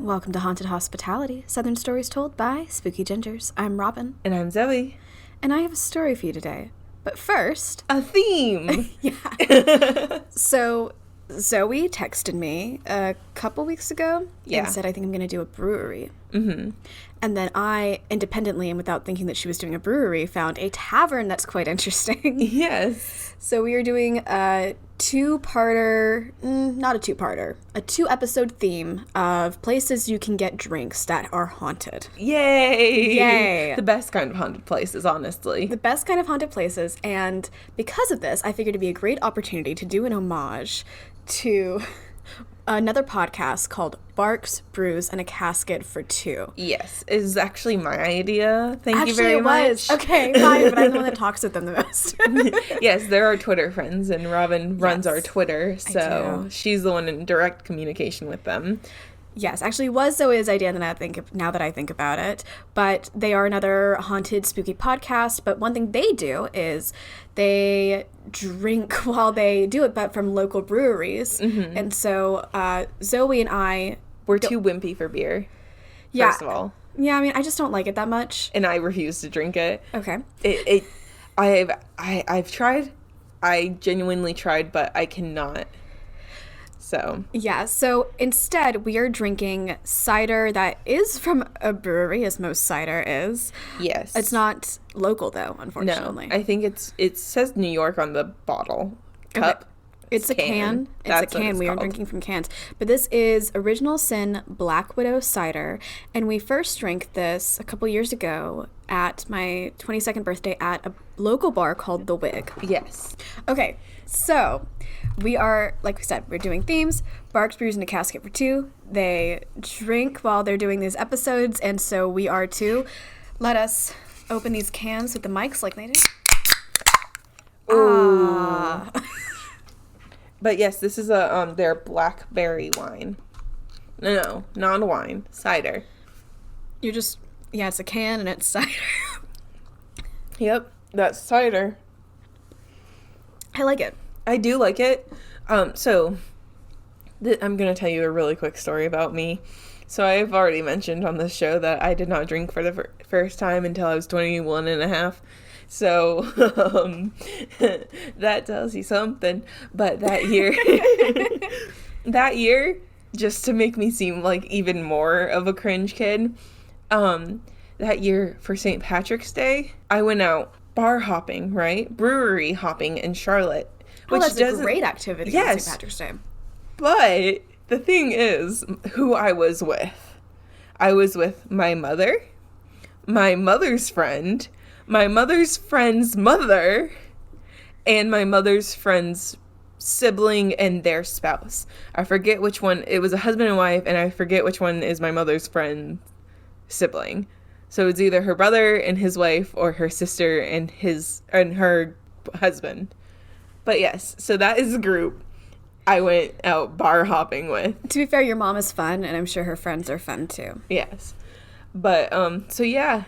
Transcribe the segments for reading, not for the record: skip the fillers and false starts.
Welcome to Haunted Hospitality, Southern Stories Told by Spooky Gingers. I'm Robin. And I'm Zoey. And I have a story for you today. But first... A theme! Yeah. So, Zoey texted me a couple weeks ago and said, I think I'm going to do a brewery. Mm-hmm. And then I, independently and without thinking that she was doing a brewery, found a tavern that's quite interesting. Yes. So we are doing a two-parter, not a two-parter, a two-episode theme of places you can get drinks that are haunted. Yay! Yay! The best kind of haunted places, honestly. The best kind of haunted places, and because of this, I figured it'd be a great opportunity to do an homage to another podcast called Barks, Brews, and a Casket for Two. Yes, it was actually my idea. Thank you Actually, very it much. was. Okay, fine, but I'm the one that talks with them the most. Yes, they're our Twitter friends, and Robin runs our Twitter, I so do. she's the one in direct communication with them. Yes, actually, it was Zoe's idea now that I think about it. But they are another haunted, spooky podcast. But one thing they do is they drink while they do it, but from local breweries. Mm-hmm. And so Zoe and I... We're too wimpy for beer, Yeah. first of all. Yeah, I mean, I just don't like it that much. And I refuse to drink it. Okay. I've tried. I genuinely tried, but I cannot. So. Yeah, so instead we are drinking cider that is from a brewery, as most cider is. Yes. It's not local, though, unfortunately. No, I think it says New York on the bottle cup. Okay. It's a can. That's a can. We are drinking from cans. But this is Original Sin Black Widow Cider. And we first drank this a couple years ago at my 22nd birthday at a local bar called The Wig. Yes. Okay, so we are, like we said, we're doing themes. Barks, Brews, and a Casket for Two. They drink while they're doing these episodes, and so we are too. Let us open these cans with the mics like they do. Ooh. But yes, this is their blackberry wine. No, non-wine. Cider. It's a can and it's cider. Yep, that's cider. I like it. I do like it. So I'm going to tell you a really quick story about me. So I've already mentioned on this show that I did not drink for the first time until I was 21 and a half. So that tells you something. But that year, just to make me seem like even more of a cringe kid, that year for St. Patrick's Day, I went out bar hopping, right? Brewery hopping in Charlotte. That's a great activity on St. Patrick's Day. But the thing is, who I was with. I was with my mother, my mother's friend, my mother's friend's mother, and my mother's friend's sibling and their spouse. I forget which one. It was a husband and wife, and I forget which one is my mother's friend's sibling. So it's either her brother and his wife or her sister and her husband. But yes, so that is the group I went out bar hopping with. To be fair, your mom is fun, and I'm sure her friends are fun too. Yes. But, so yeah.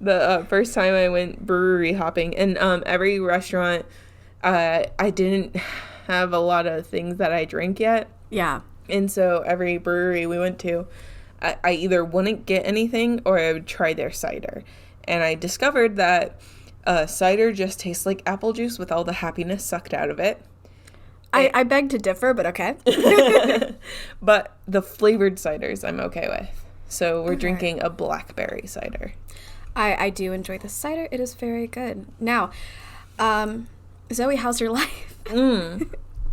The first time I went brewery hopping, and every restaurant, I didn't have a lot of things that I drink yet. Yeah. And so every brewery we went to, I either wouldn't get anything or I would try their cider. And I discovered that cider just tastes like apple juice with all the happiness sucked out of it. I beg to differ, but okay. But the flavored ciders I'm okay with. So we're drinking a blackberry cider. I do enjoy the cider. It is very good. Now, Zoey, how's your life?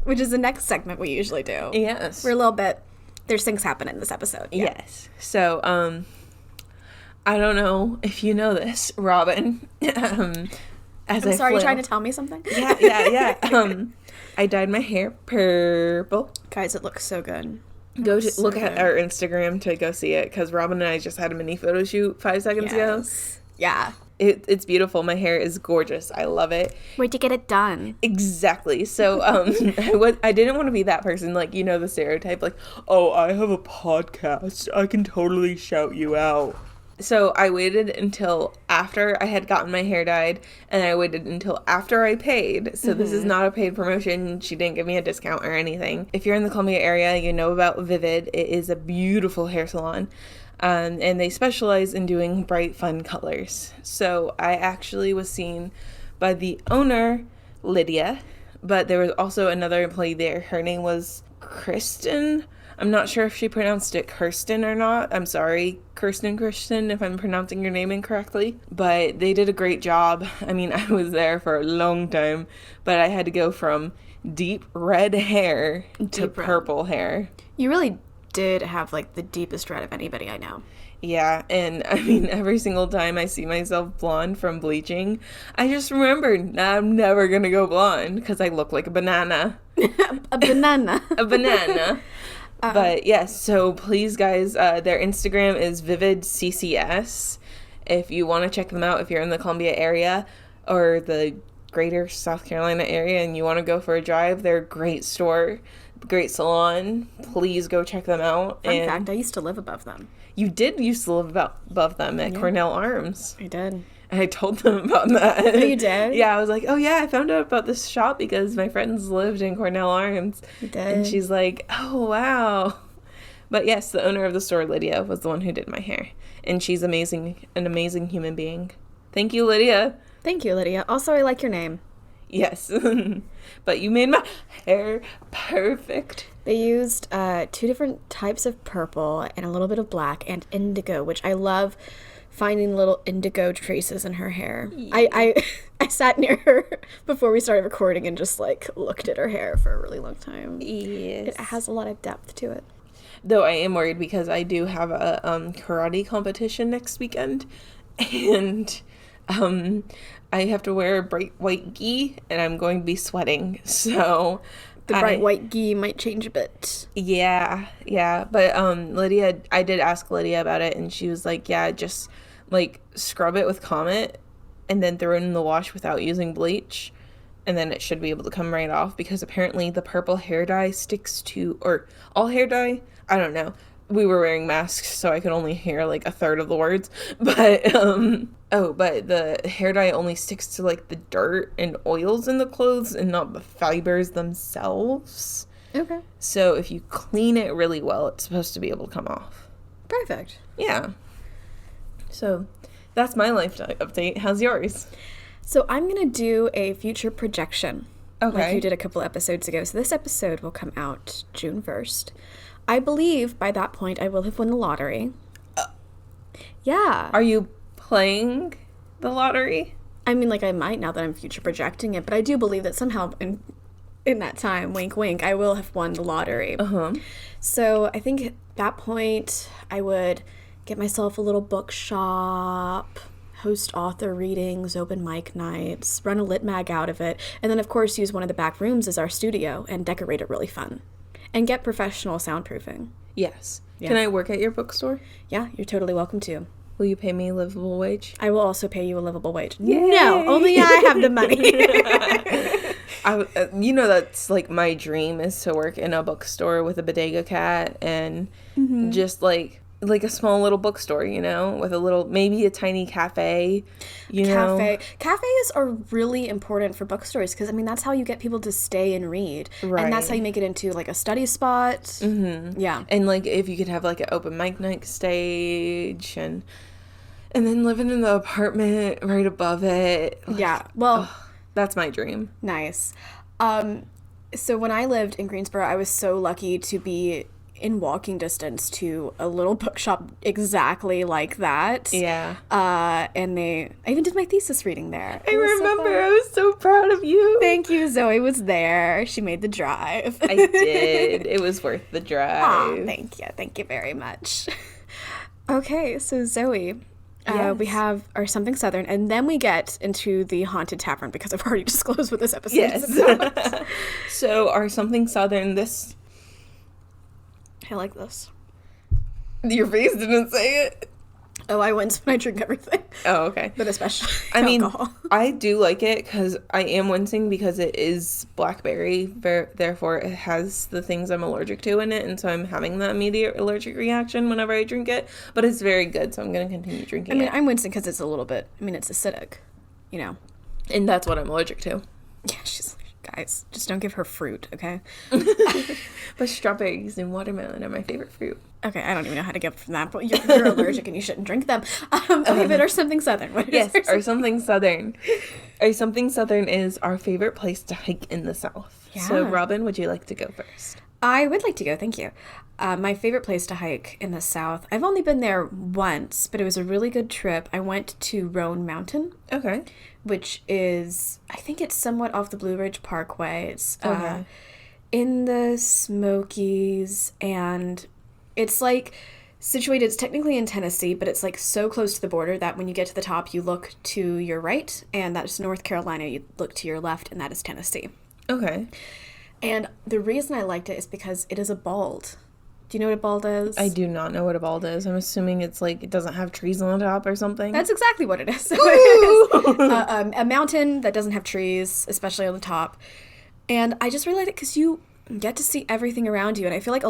Which is the next segment we usually do. Yes. We're a little bit... There's things happening in this episode. Yeah. Yes. So, I don't know if you know this, Robin. I'm sorry, you're trying to tell me something? Yeah. I dyed my hair purple. Guys, it looks so good. Look at our Instagram to go see it, because Robin and I just had a mini photo shoot 5 seconds ago. Yeah. It's beautiful. My hair is gorgeous. I love it. Where'd you get it done? Exactly. So I didn't want to be that person, like, you know, the stereotype, like, oh, I have a podcast, I can totally shout you out. So I waited until after I had gotten my hair dyed, and I waited until after I paid. So this is not a paid promotion. She didn't give me a discount or anything. If you're in the Columbia area, you know about Vivid. It is a beautiful hair salon. And they specialize in doing bright, fun colors. So I actually was seen by the owner, Lydia, but there was also another employee there. Her name was Kristen. I'm not sure if she pronounced it Kirsten or not. I'm sorry, Kristen, if I'm pronouncing your name incorrectly. But they did a great job. I mean, I was there for a long time, but I had to go from deep red hair to purple hair. You really did have, like, the deepest red of anybody I know. Yeah, and I mean, every single time I see myself blonde from bleaching, I just remember I'm never gonna go blonde because I look like a banana. A banana. A banana. But yes, so please, guys, their Instagram is vividccs. If you want to check them out, if you're in the Columbia area or the greater South Carolina area and you want to go for a drive, they're a great store, great salon. Please go check them out. Fun fact, I used to live above them. You did used to live above them at Cornell Arms. I did. And I told them about that. Oh, you did? Yeah, I was like, oh yeah, I found out about this shop because my friends lived in Cornell Arms. You did? And she's like, oh wow. But yes, the owner of the store, Lydia, was the one who did my hair. And she's amazing, an amazing human being. Thank you, Lydia. Thank you, Lydia. Also, I like your name. Yes. But you made my hair perfect. They used 2 different types of purple and a little bit of black and indigo, which I love finding little indigo traces in her hair. Yeah. I sat near her before we started recording and just, like, looked at her hair for a really long time. Yes. It has a lot of depth to it. Though I am worried because I do have a karate competition next weekend. And I have to wear a bright white gi, and I'm going to be sweating. So the bright white gi might change a bit. Yeah. But Lydia, I did ask Lydia about it, and she was like, yeah, just, like, scrub it with Comet and then throw it in the wash without using bleach, and then it should be able to come right off, because apparently the purple hair dye sticks to, or all hair dye, I don't know. We were wearing masks, so I could only hear, like, a third of the words. But, but the hair dye only sticks to, like, the dirt and oils in the clothes and not the fibers themselves. Okay. So if you clean it really well, it's supposed to be able to come off. Perfect. Yeah. So that's my life update. How's yours? So I'm going to do a future projection. Okay. Like you did a couple episodes ago. So this episode will come out June 1st. I believe by that point I will have won the lottery. Yeah. Are you playing the lottery? I mean, like, I might now that I'm future projecting it, but I do believe that somehow in that time, wink, wink, I will have won the lottery. Uh-huh. So I think at that point I would get myself a little bookshop, host author readings, open mic nights, run a lit mag out of it, and then, of course, use one of the back rooms as our studio and decorate it really fun. And get professional soundproofing. Yes. Yeah. Can I work at your bookstore? Yeah, you're totally welcome to. Will you pay me a livable wage? I will also pay you a livable wage. Yay! No, only I have the money. You know, that's, like, my dream is to work in a bookstore with a bodega cat and just, like a small little bookstore, you know, with a little, maybe a tiny cafe, you know. Cafes are really important for bookstores because, I mean, that's how you get people to stay and read. Right. And that's how you make it into, like, a study spot. Mm-hmm. Yeah. And, like, if you could have, like, an open mic night stage and then living in the apartment right above it. Like, yeah. Well, that's my dream. Nice. So when I lived in Greensboro, I was so lucky to be in walking distance to a little bookshop exactly like that. Yeah. And I even did my thesis reading there. I remember. I was so proud of you. Thank you. Zoe was there. She made the drive. I did. It was worth the drive. Aw, thank you. Thank you very much. Okay, so Zoe, yes. We have our Something Southern, and then we get into the Haunted Tavern because I've already disclosed what this episode is about. So our Something Southern, this... I like this. Your face didn't say it. Oh, I wince when I drink everything. Oh, okay. But especially I mean, alcohol. I do like it because I am wincing because it is blackberry. Therefore, it has the things I'm allergic to in it. And so I'm having the immediate allergic reaction whenever I drink it. But it's very good, so I'm going to continue drinking it. I'm wincing because it's a little bit, it's acidic, you know. And that's what I'm allergic to. Yeah, she's like, guys, just don't give her fruit, okay? But strawberries and watermelon are my favorite fruit. Okay, I don't even know how to get from that, but you're allergic and you shouldn't drink them. Okay, but or something southern. Yes, or something southern. Or something southern is our favorite place to hike in the South. Yeah. So, Robin, would you like to go first? I would like to go, thank you. My favorite place to hike in the South, I've only been there once, but it was a really good trip. I went to Roan Mountain. Okay. Which is, I think it's somewhat off the Blue Ridge Parkway. It's Okay. In the Smokies, and it's like situated, it's technically in Tennessee, but it's like so close to the border that when you get to the top, you look to your right, and that's North Carolina. You look to your left, and that is Tennessee. Okay. And the reason I liked it is because it is a bald. Do you know what a bald is? I do not know what a bald is. I'm assuming it's like it doesn't have trees on the top or something. That's exactly what it is. A mountain that doesn't have trees, especially on the top. And I just really like it because you get to see everything around you. And I feel like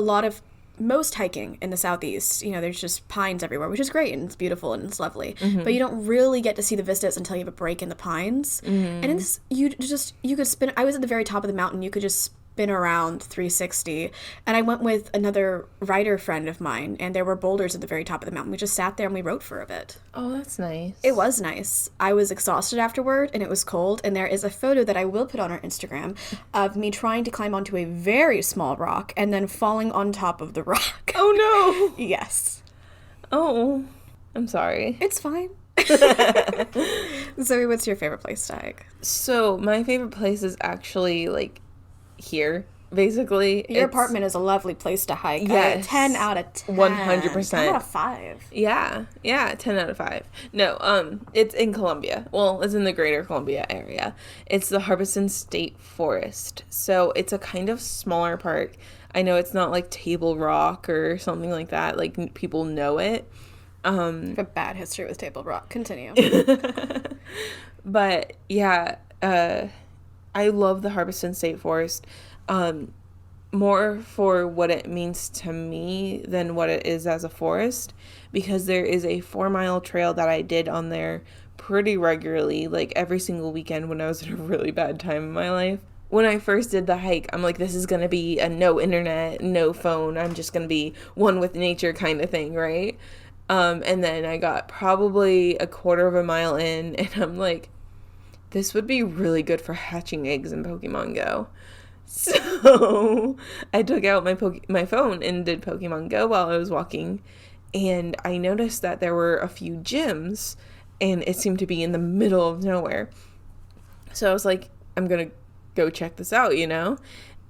most hiking in the Southeast, there's just pines everywhere, which is great and it's beautiful and it's lovely. Mm-hmm. But you don't really get to see the vistas until you have a break in the pines. Mm-hmm. And in this, you could spin. I was at the very top of the mountain. You could just spin around 360. And I went with another writer friend of mine, and there were boulders at the very top of the mountain. We just sat there and we wrote for a bit. Oh, that's nice. It was nice. I was exhausted afterward, and it was cold. And there is a photo that I will put on our Instagram of me trying to climb onto a very small rock and then falling on top of the rock. Oh, no. Yes. Oh, I'm sorry. It's fine. Zoe, what's your favorite place to hike? So, my favorite place is actually, like, here, basically. Your apartment is a lovely place to hike. Yes. 10 out of 10. 100%. 10 out of 5. Yeah, 10 out of 5. No, it's in Columbia. Well, it's in the greater Columbia area. It's the Harbison State Forest. So it's a kind of smaller park. I know it's not like Table Rock or something like that. Like, people know it. I have a bad history with Table Rock. Continue. But, yeah, I love the Harbison State Forest, more for what it means to me than what it is as a forest, because there is a 4-mile trail that I did on there pretty regularly, like every single weekend when I was in a really bad time in my life. When I first did the hike, I'm like, this is going to be a no internet, no phone, I'm just going to be one with nature kind of thing, right? And then I got probably a quarter of a mile in, and I'm like, this would be really good for hatching eggs in Pokemon Go. So I took out my phone and did Pokemon Go while I was walking, and I noticed that there were a few gyms, and it seemed to be in the middle of nowhere. So I was like, I'm gonna go check this out,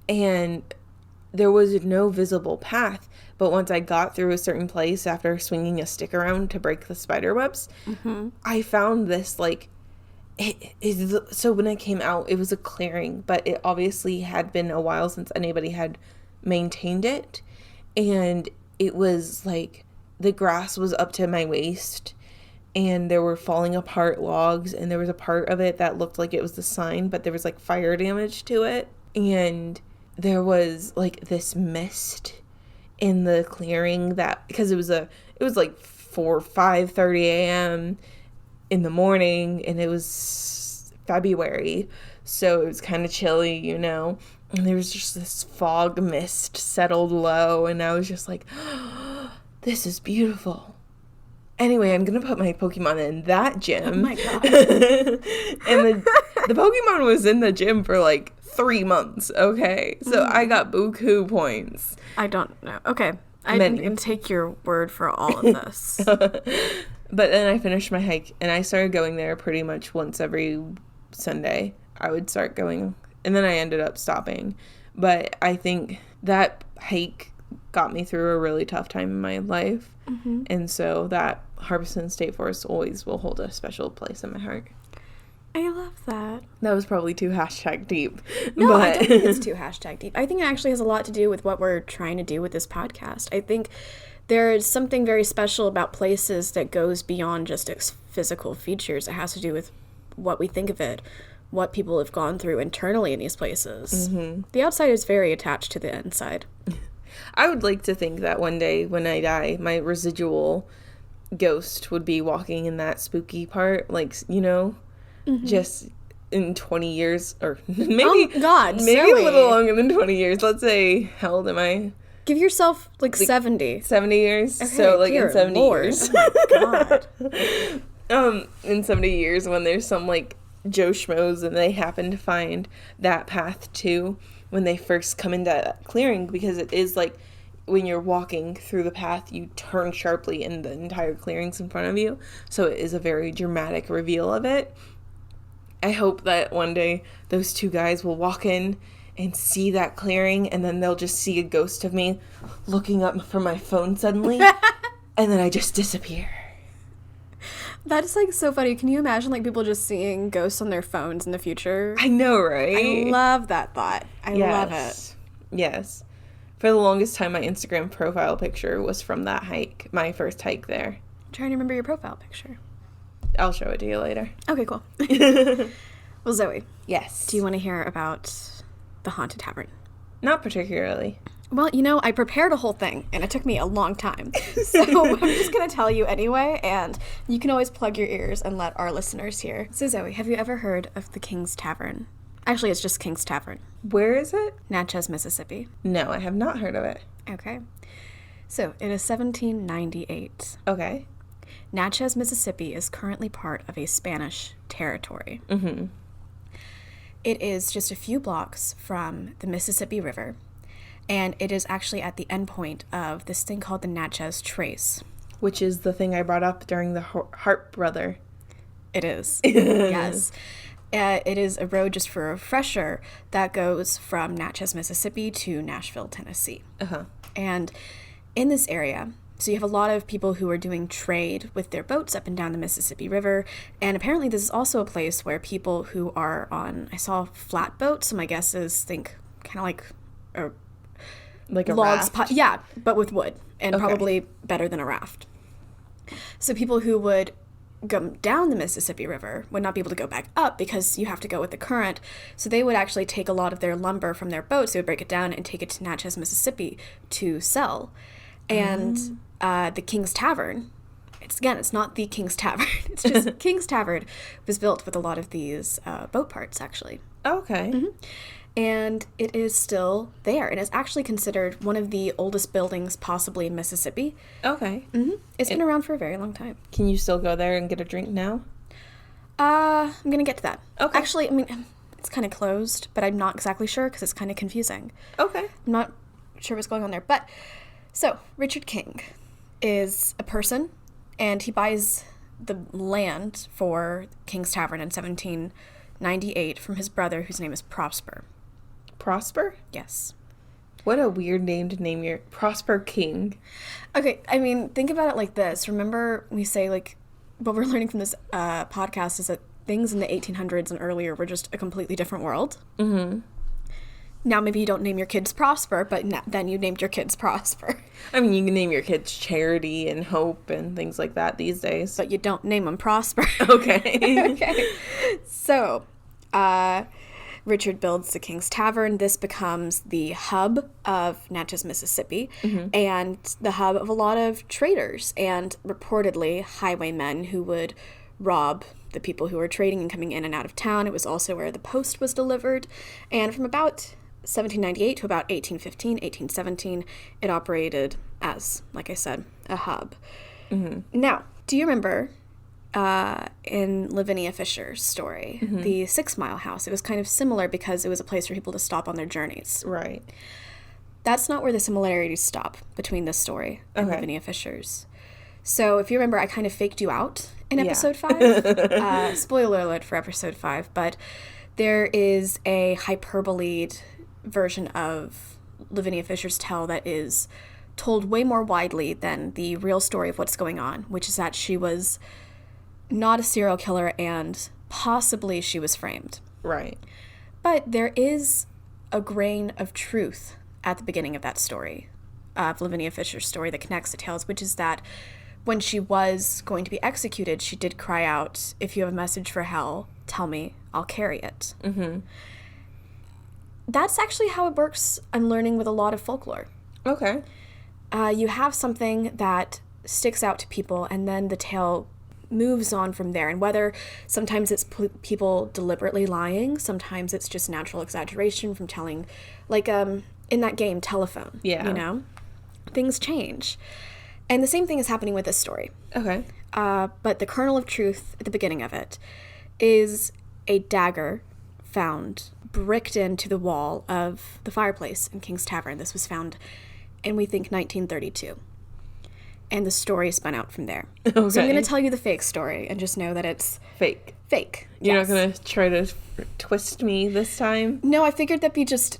and there was no visible path. But once I got through a certain place after swinging a stick around to break the spider webs, mm-hmm. I found this, like, so when I came out, it was a clearing, but it obviously had been a while since anybody had maintained it. And it was like the grass was up to my waist, and there were falling apart logs, and there was a part of it that looked like it was the sign, but there was like fire damage to it. And there was like this mist in the clearing that, because it was like 5:30 a.m. in the morning, and it was February, so it was kind of chilly, and there was just this fog mist settled low, and I was just like, oh, this is beautiful. Anyway, I'm gonna put my Pokemon in that gym. Oh my god. And the Pokemon was in the gym for like 3 months, okay? So I got buku points. I don't know. Okay. I can take your word for all of this. But then I finished my hike, and I started going there pretty much once every Sunday. I would start going, and then I ended up stopping. But I think that hike got me through a really tough time in my life. Mm-hmm. And so that Harbison State Forest always will hold a special place in my heart. I love that. That was probably too #deep. No, I don't think it's too #deep. I think it actually has a lot to do with what we're trying to do with this podcast. I think there's something very special about places that goes beyond just its physical features. It has to do with what we think of it, what people have gone through internally in these places. Mm-hmm. The outside is very attached to the inside. I would like to think that one day when I die, my residual ghost would be walking in that spooky part, like, you know, just in 20 years, or maybe Zoey. a little longer than 20 years. Let's say, how old am I? Give yourself, like 70. 70 years? Okay, so, like, in 70 Lord. years. Oh, my God. In 70 years, when there's some, like, Joe Schmoes and they happen to find that path, too, when they first come into that clearing, because it is, like, when you're walking through the path, you turn sharply and the entire clearing's in front of you. So it is a very dramatic reveal of it. I hope that one day those two guys will walk in and see that clearing, and then they'll just see a ghost of me looking up from my phone suddenly, and then I just disappear. That's, like, so funny. Can you imagine, like, people just seeing ghosts on their phones in the future? I know, right? I love that thought. I love it. Yes. For the longest time, my Instagram profile picture was from that hike, my first hike there. I'm trying to remember your profile picture. I'll show it to you later. Okay, cool. Well, Zoey. Yes. Do you want to hear about the Haunted Tavern? Not particularly. Well, you know, I prepared a whole thing, and it took me a long time. So I'm just going to tell you anyway, and you can always plug your ears and let our listeners hear. So, Zoey, have you ever heard of the King's Tavern? Actually, it's just King's Tavern. Where is it? Natchez, Mississippi. No, I have not heard of it. Okay. So, it is 1798. Okay. Natchez, Mississippi is currently part of a Spanish territory. Mm-hmm. It is just a few blocks from the Mississippi River, and it is actually at the end point of this thing called the Natchez Trace. Which is the thing I brought up during the Harp Brother. It is. Yes. It is a road, just for a refresher, that goes from Natchez, Mississippi to Nashville, Tennessee. Uh-huh. And in this area, so you have a lot of people who are doing trade with their boats up and down the Mississippi River. And apparently this is also a place where people who are on, I saw flatboats, so my guess is think kind of like a logs, raft. Yeah, but with wood, and probably better than a raft. So people who would go down the Mississippi River would not be able to go back up because you have to go with the current. So they would actually take a lot of their lumber from their boats, they would break it down and take it to Natchez, Mississippi to sell. And the King's Tavern, it's not the King's Tavern, it's just King's Tavern, was built with a lot of these boat parts, actually. Okay. Mm-hmm. And it is still there, and it's actually considered one of the oldest buildings possibly in Mississippi. Okay. Mm-hmm. It's been around for a very long time. Can you still go there and get a drink now? I'm going to get to that. Okay. Actually, I mean, it's kind of closed, but I'm not exactly sure because it's kind of confusing. Okay. I'm not sure what's going on there. But, so, Richard King is a person, and he buys the land for King's Tavern in 1798 from his brother, whose name is Prosper. Prosper? Yes. What a weird name to name your... Prosper King. Okay, I mean, think about it like this. Remember we say, like, what we're learning from this podcast is that things in the 1800s and earlier were just a completely different world. Mm-hmm. Now maybe you don't name your kids Prosper, but then you named your kids Prosper. I mean, you can name your kids Charity and Hope and things like that these days. But you don't name them Prosper. Okay. Okay. So, Richard builds the King's Tavern. This becomes the hub of Natchez, Mississippi, and the hub of a lot of traders and reportedly highwaymen who would rob the people who were trading and coming in and out of town. It was also where the post was delivered. And from about 1798 to about 1815, 1817, it operated as, like I said, a hub. Mm-hmm. Now, do you remember in Lavinia Fisher's story, the 6 Mile House? It was kind of similar because it was a place for people to stop on their journeys. Right. That's not where the similarities stop between this story and Lavinia Fisher's. So if you remember, I kind of faked you out in episode 5. Spoiler alert for episode 5, but there is a hyperbole version of Lavinia Fisher's tale that is told way more widely than the real story of what's going on, which is that she was not a serial killer and possibly she was framed. Right. But there is a grain of truth at the beginning of that story. of Lavinia Fisher's story that connects the tales, which is that when she was going to be executed, she did cry out, "If you have a message for hell, tell me, I'll carry it." Mm-hmm. That's actually how it works, I'm learning, with a lot of folklore. Okay. You have something that sticks out to people, and then the tale moves on from there. And whether sometimes it's people deliberately lying, sometimes it's just natural exaggeration from telling, like in that game, Telephone. Yeah. You know? Things change. And the same thing is happening with this story. Okay. But the kernel of truth at the beginning of it is a dagger found bricked into the wall of the fireplace in King's Tavern. This was found in, we think, 1932. And the story spun out from there. Okay. So I'm going to tell you the fake story and just know that it's... Fake. Fake. You're not going to try to twist me this time? No, I figured that'd be just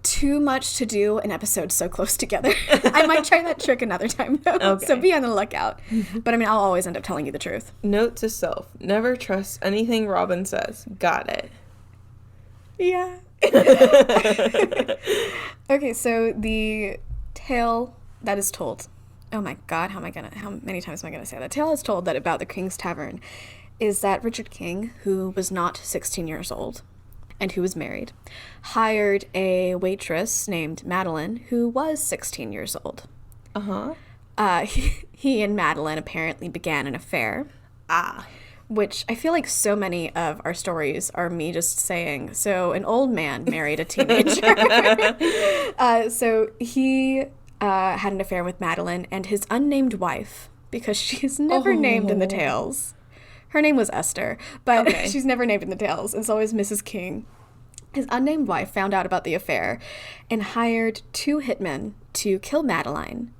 too much to do an episode so close together. I might try that trick another time, though. Okay. So be on the lookout. But I mean, I'll always end up telling you the truth. Note to self, never trust anything Robin says. Got it. Yeah. Okay, so the tale that is told... Oh my God, how many times am I gonna say that? Tale is told that about the King's Tavern is that Richard King, who was not 16 years old and who was married, hired a waitress named Madeline who was 16 years old. Uh-huh. He and Madeline apparently began an affair. Which I feel like so many of our stories are me just saying, so an old man married a teenager. So he... had an affair with Madeline and his unnamed wife, because she's never named in the tales. Her name was Esther, but she's never named in the tales. It's always Mrs. King. His unnamed wife found out about the affair and hired 2 hitmen to kill Madeline,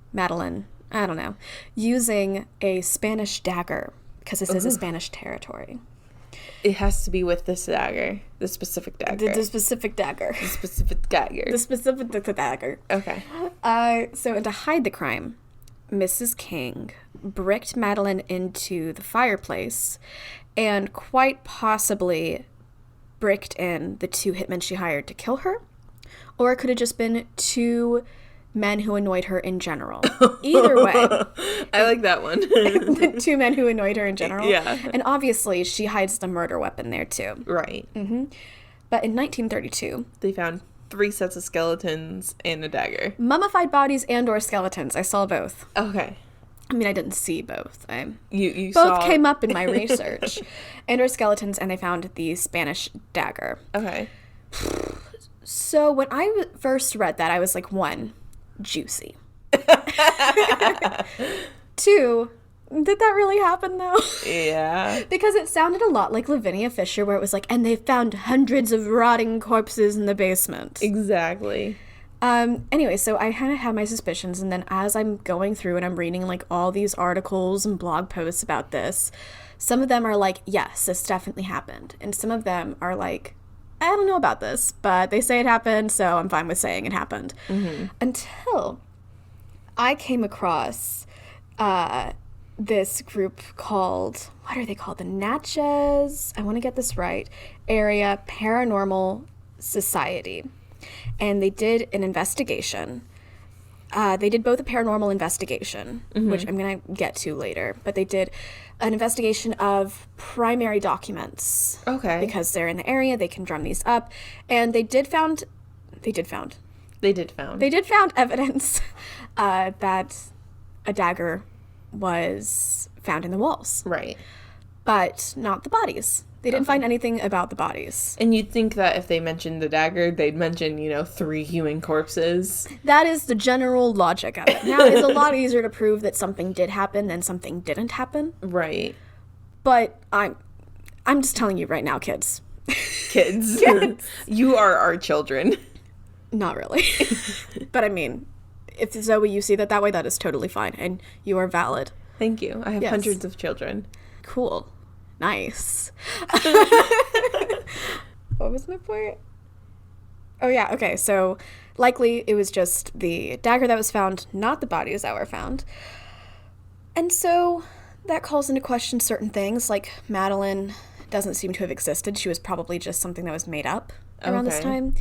I don't know, using a Spanish dagger, because this is a Spanish territory. It has to be with this dagger. The specific dagger. The specific dagger. The specific dagger. The specific dagger. Okay. So to hide the crime, Mrs. King bricked Madeline into the fireplace and quite possibly bricked in the 2 hitmen she hired to kill her. Or it could have just been 2 men who annoyed her in general. Either way. I like that one. The 2 men who annoyed her in general. Yeah. And obviously she hides the murder weapon there too. Right. Mm-hmm. But in 1932... they found 3 sets of skeletons and a dagger. Mummified bodies and or skeletons. I saw both. Okay. I mean, I didn't see both. You both saw... came up in my research. And or skeletons, and they found the Spanish dagger. Okay. So when I first read that, I was like, 1... juicy. 2, did that really happen though? Yeah. Because it sounded a lot like Lavinia Fisher, where it was like, and they found hundreds of rotting corpses in the basement. Exactly. Anyway, so I kind of had my suspicions, and then as I'm going through and I'm reading like all these articles and blog posts about this, some of them are like, yes, this definitely happened. And some of them are like, I don't know about this, but they say it happened, so I'm fine with saying it happened. Mm-hmm. Until I came across this group called, what are they called? The Natchez, I want to get this right, Area Paranormal Society. And they did an investigation. They did both a paranormal investigation, which I'm going to get to later, but they did an investigation of primary documents. Okay. Because they're in the area, they can drum these up. And they did found evidence that a dagger was found in the walls. Right. But not the bodies. They didn't find anything about the bodies. And you'd think that if they mentioned the dagger, they'd mention, 3 human corpses. That is the general logic of it. Now, it's a lot easier to prove that something did happen than something didn't happen. Right. But I'm just telling you right now, kids. Kids. You are our children. Not really. But I mean, if Zoey, you see that way, that is totally fine. And you are valid. Thank you. I have hundreds of children. Cool. Nice. What was my point? Oh, yeah. Okay. So likely it was just the dagger that was found, not the bodies that were found. And so that calls into question certain things, like Madeline doesn't seem to have existed. She was probably just something that was made up around this time.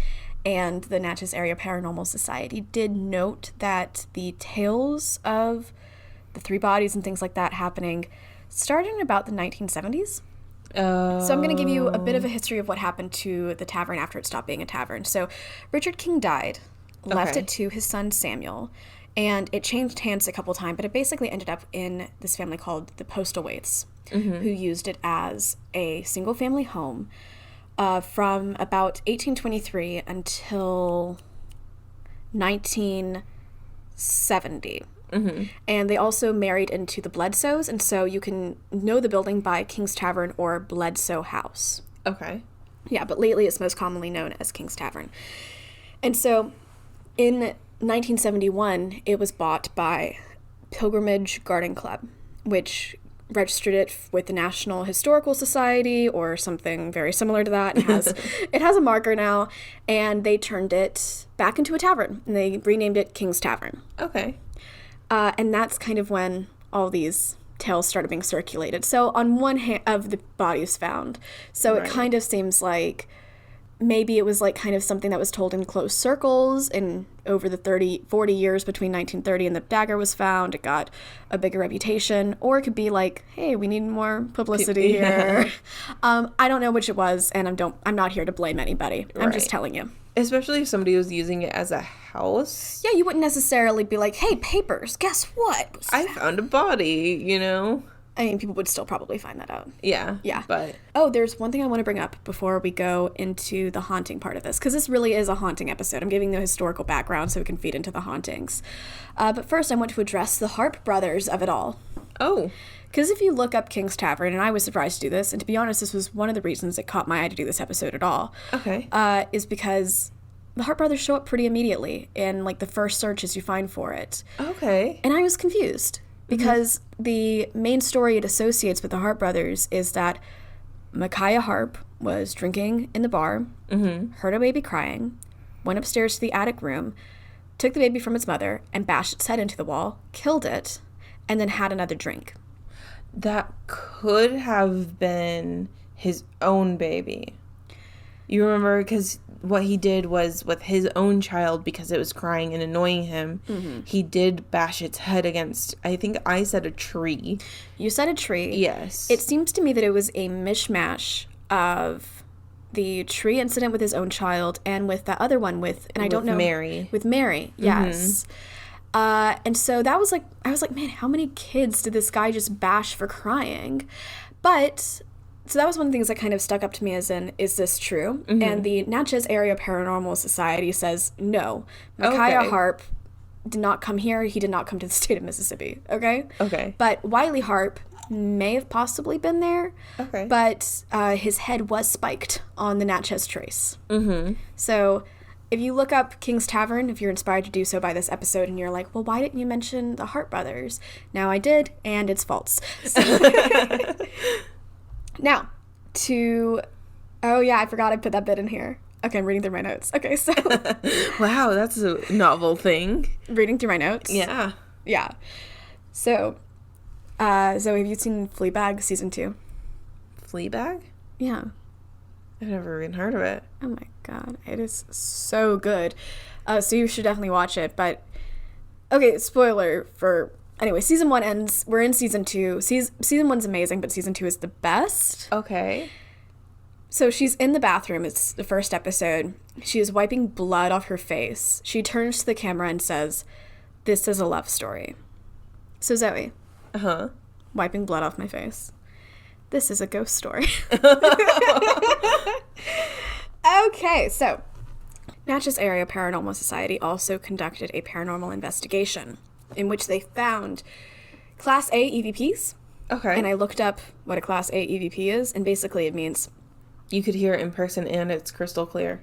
And the Natchez Area Paranormal Society did note that the tales of the 3 bodies and things like that happening started in about the 1970s. So I'm going to give you a bit of a history of what happened to the tavern after it stopped being a tavern. So Richard King died, left it to his son Samuel, and it changed hands a couple times, but it basically ended up in this family called the Postlewaits, who used it as a single-family home from about 1823 until 1970. And they also married into the Bledsoes, and so you can know the building by King's Tavern or Bledsoe House. Okay. Yeah, but lately it's most commonly known as King's Tavern. And so in 1971, it was bought by Pilgrimage Garden Club, which registered it with the National Historical Society or something very similar to that. It has a marker now, and they turned it back into a tavern, and they renamed it King's Tavern. Okay. And that's kind of when all these tales started being circulated. So on one hand of the bodies found, so it kind of seems like maybe it was like kind of something that was told in close circles, and over the 40 years between 1930 and the dagger was found, it got a bigger reputation. Or it could be like, hey, we need more publicity here. I don't know which it was, and I'm not here to blame anybody. I'm just telling you. Especially if somebody was using it as a house. Yeah, you wouldn't necessarily be like, hey, papers, guess what? I found a body, you know? I mean, people would still probably find that out. Yeah. But oh, there's one thing I want to bring up before we go into the haunting part of this, because this really is a haunting episode. I'm giving the historical background so we can feed into the hauntings. But first, I want to address the Harp brothers of it all. Oh. Because if you look up King's Tavern, and I was surprised to do this, and to be honest, this was one of the reasons it caught my eye to do this episode at all. Okay. Is because the Harp brothers show up pretty immediately in, like, the first searches you find for it. Okay. And I was confused. Because the main story it associates with the Harp brothers is that Micaiah Harp was drinking in the bar, heard a baby crying, went upstairs to the attic room, took the baby from its mother, and bashed its head into the wall, killed it, and then had another drink. That could have been his own baby. You remember, because what he did was with his own child, because it was crying and annoying him, he did bash its head against, I think I said a tree. You said a tree. Yes. It seems to me that it was a mishmash of the tree incident with his own child and with that other one with, and I don't know. Mary. With Mary, yes. And so that was like, I was like, man, how many kids did this guy just bash for crying? But so that was one of the things that kind of stuck up to me as in, is this true? And the Natchez Area Paranormal Society says, no. Micaiah Harp did not come here. He did not come to the state of Mississippi. Okay? Okay. But Wiley Harp may have possibly been there. Okay. But his head was spiked on the Natchez trace. So if you look up King's Tavern, if you're inspired to do so by this episode, and you're like, well, why didn't you mention the Harp brothers? Now I did, and it's false. So now, oh yeah, I forgot I put that bit in here. Okay, I'm reading through my notes. Okay, so. Wow, that's a novel thing. Reading through my notes? Yeah. Yeah. So, Zoe, have you seen Fleabag season 2? Fleabag? Yeah. I've never even heard of it. Oh my god, it is so good. So you should definitely watch it, but. Okay, spoiler for. Anyway, season 1 ends. We're in season 2. Season 1's amazing, but season 2 is the best. Okay. So she's in the bathroom. It's the first episode. She is wiping blood off her face. She turns to the camera and says, "This is a love story." So Zoe. Wiping blood off my face. This is a ghost story. Okay, so Natchez Area Paranormal Society also conducted a paranormal investigation in which they found Class A EVPs. Okay. And I looked up what a Class A EVP is, and basically it means... You could hear it in person and it's crystal clear.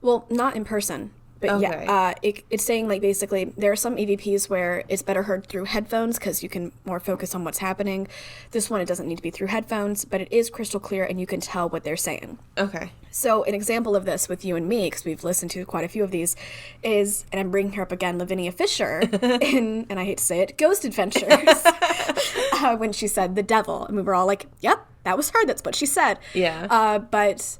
Well, not in person. But okay. Yeah, it's saying, like, basically, there are some EVPs where it's better heard through headphones because you can more focus on what's happening. This one, it doesn't need to be through headphones, but it is crystal clear and you can tell what they're saying. Okay. So an example of this with you and me, because we've listened to quite a few of these, is, and I'm bringing her up again, Lavinia Fisher, in, and I hate to say it, Ghost Adventures. when she said the devil. And we were all like, yep, that was her. That's what she said. Yeah. But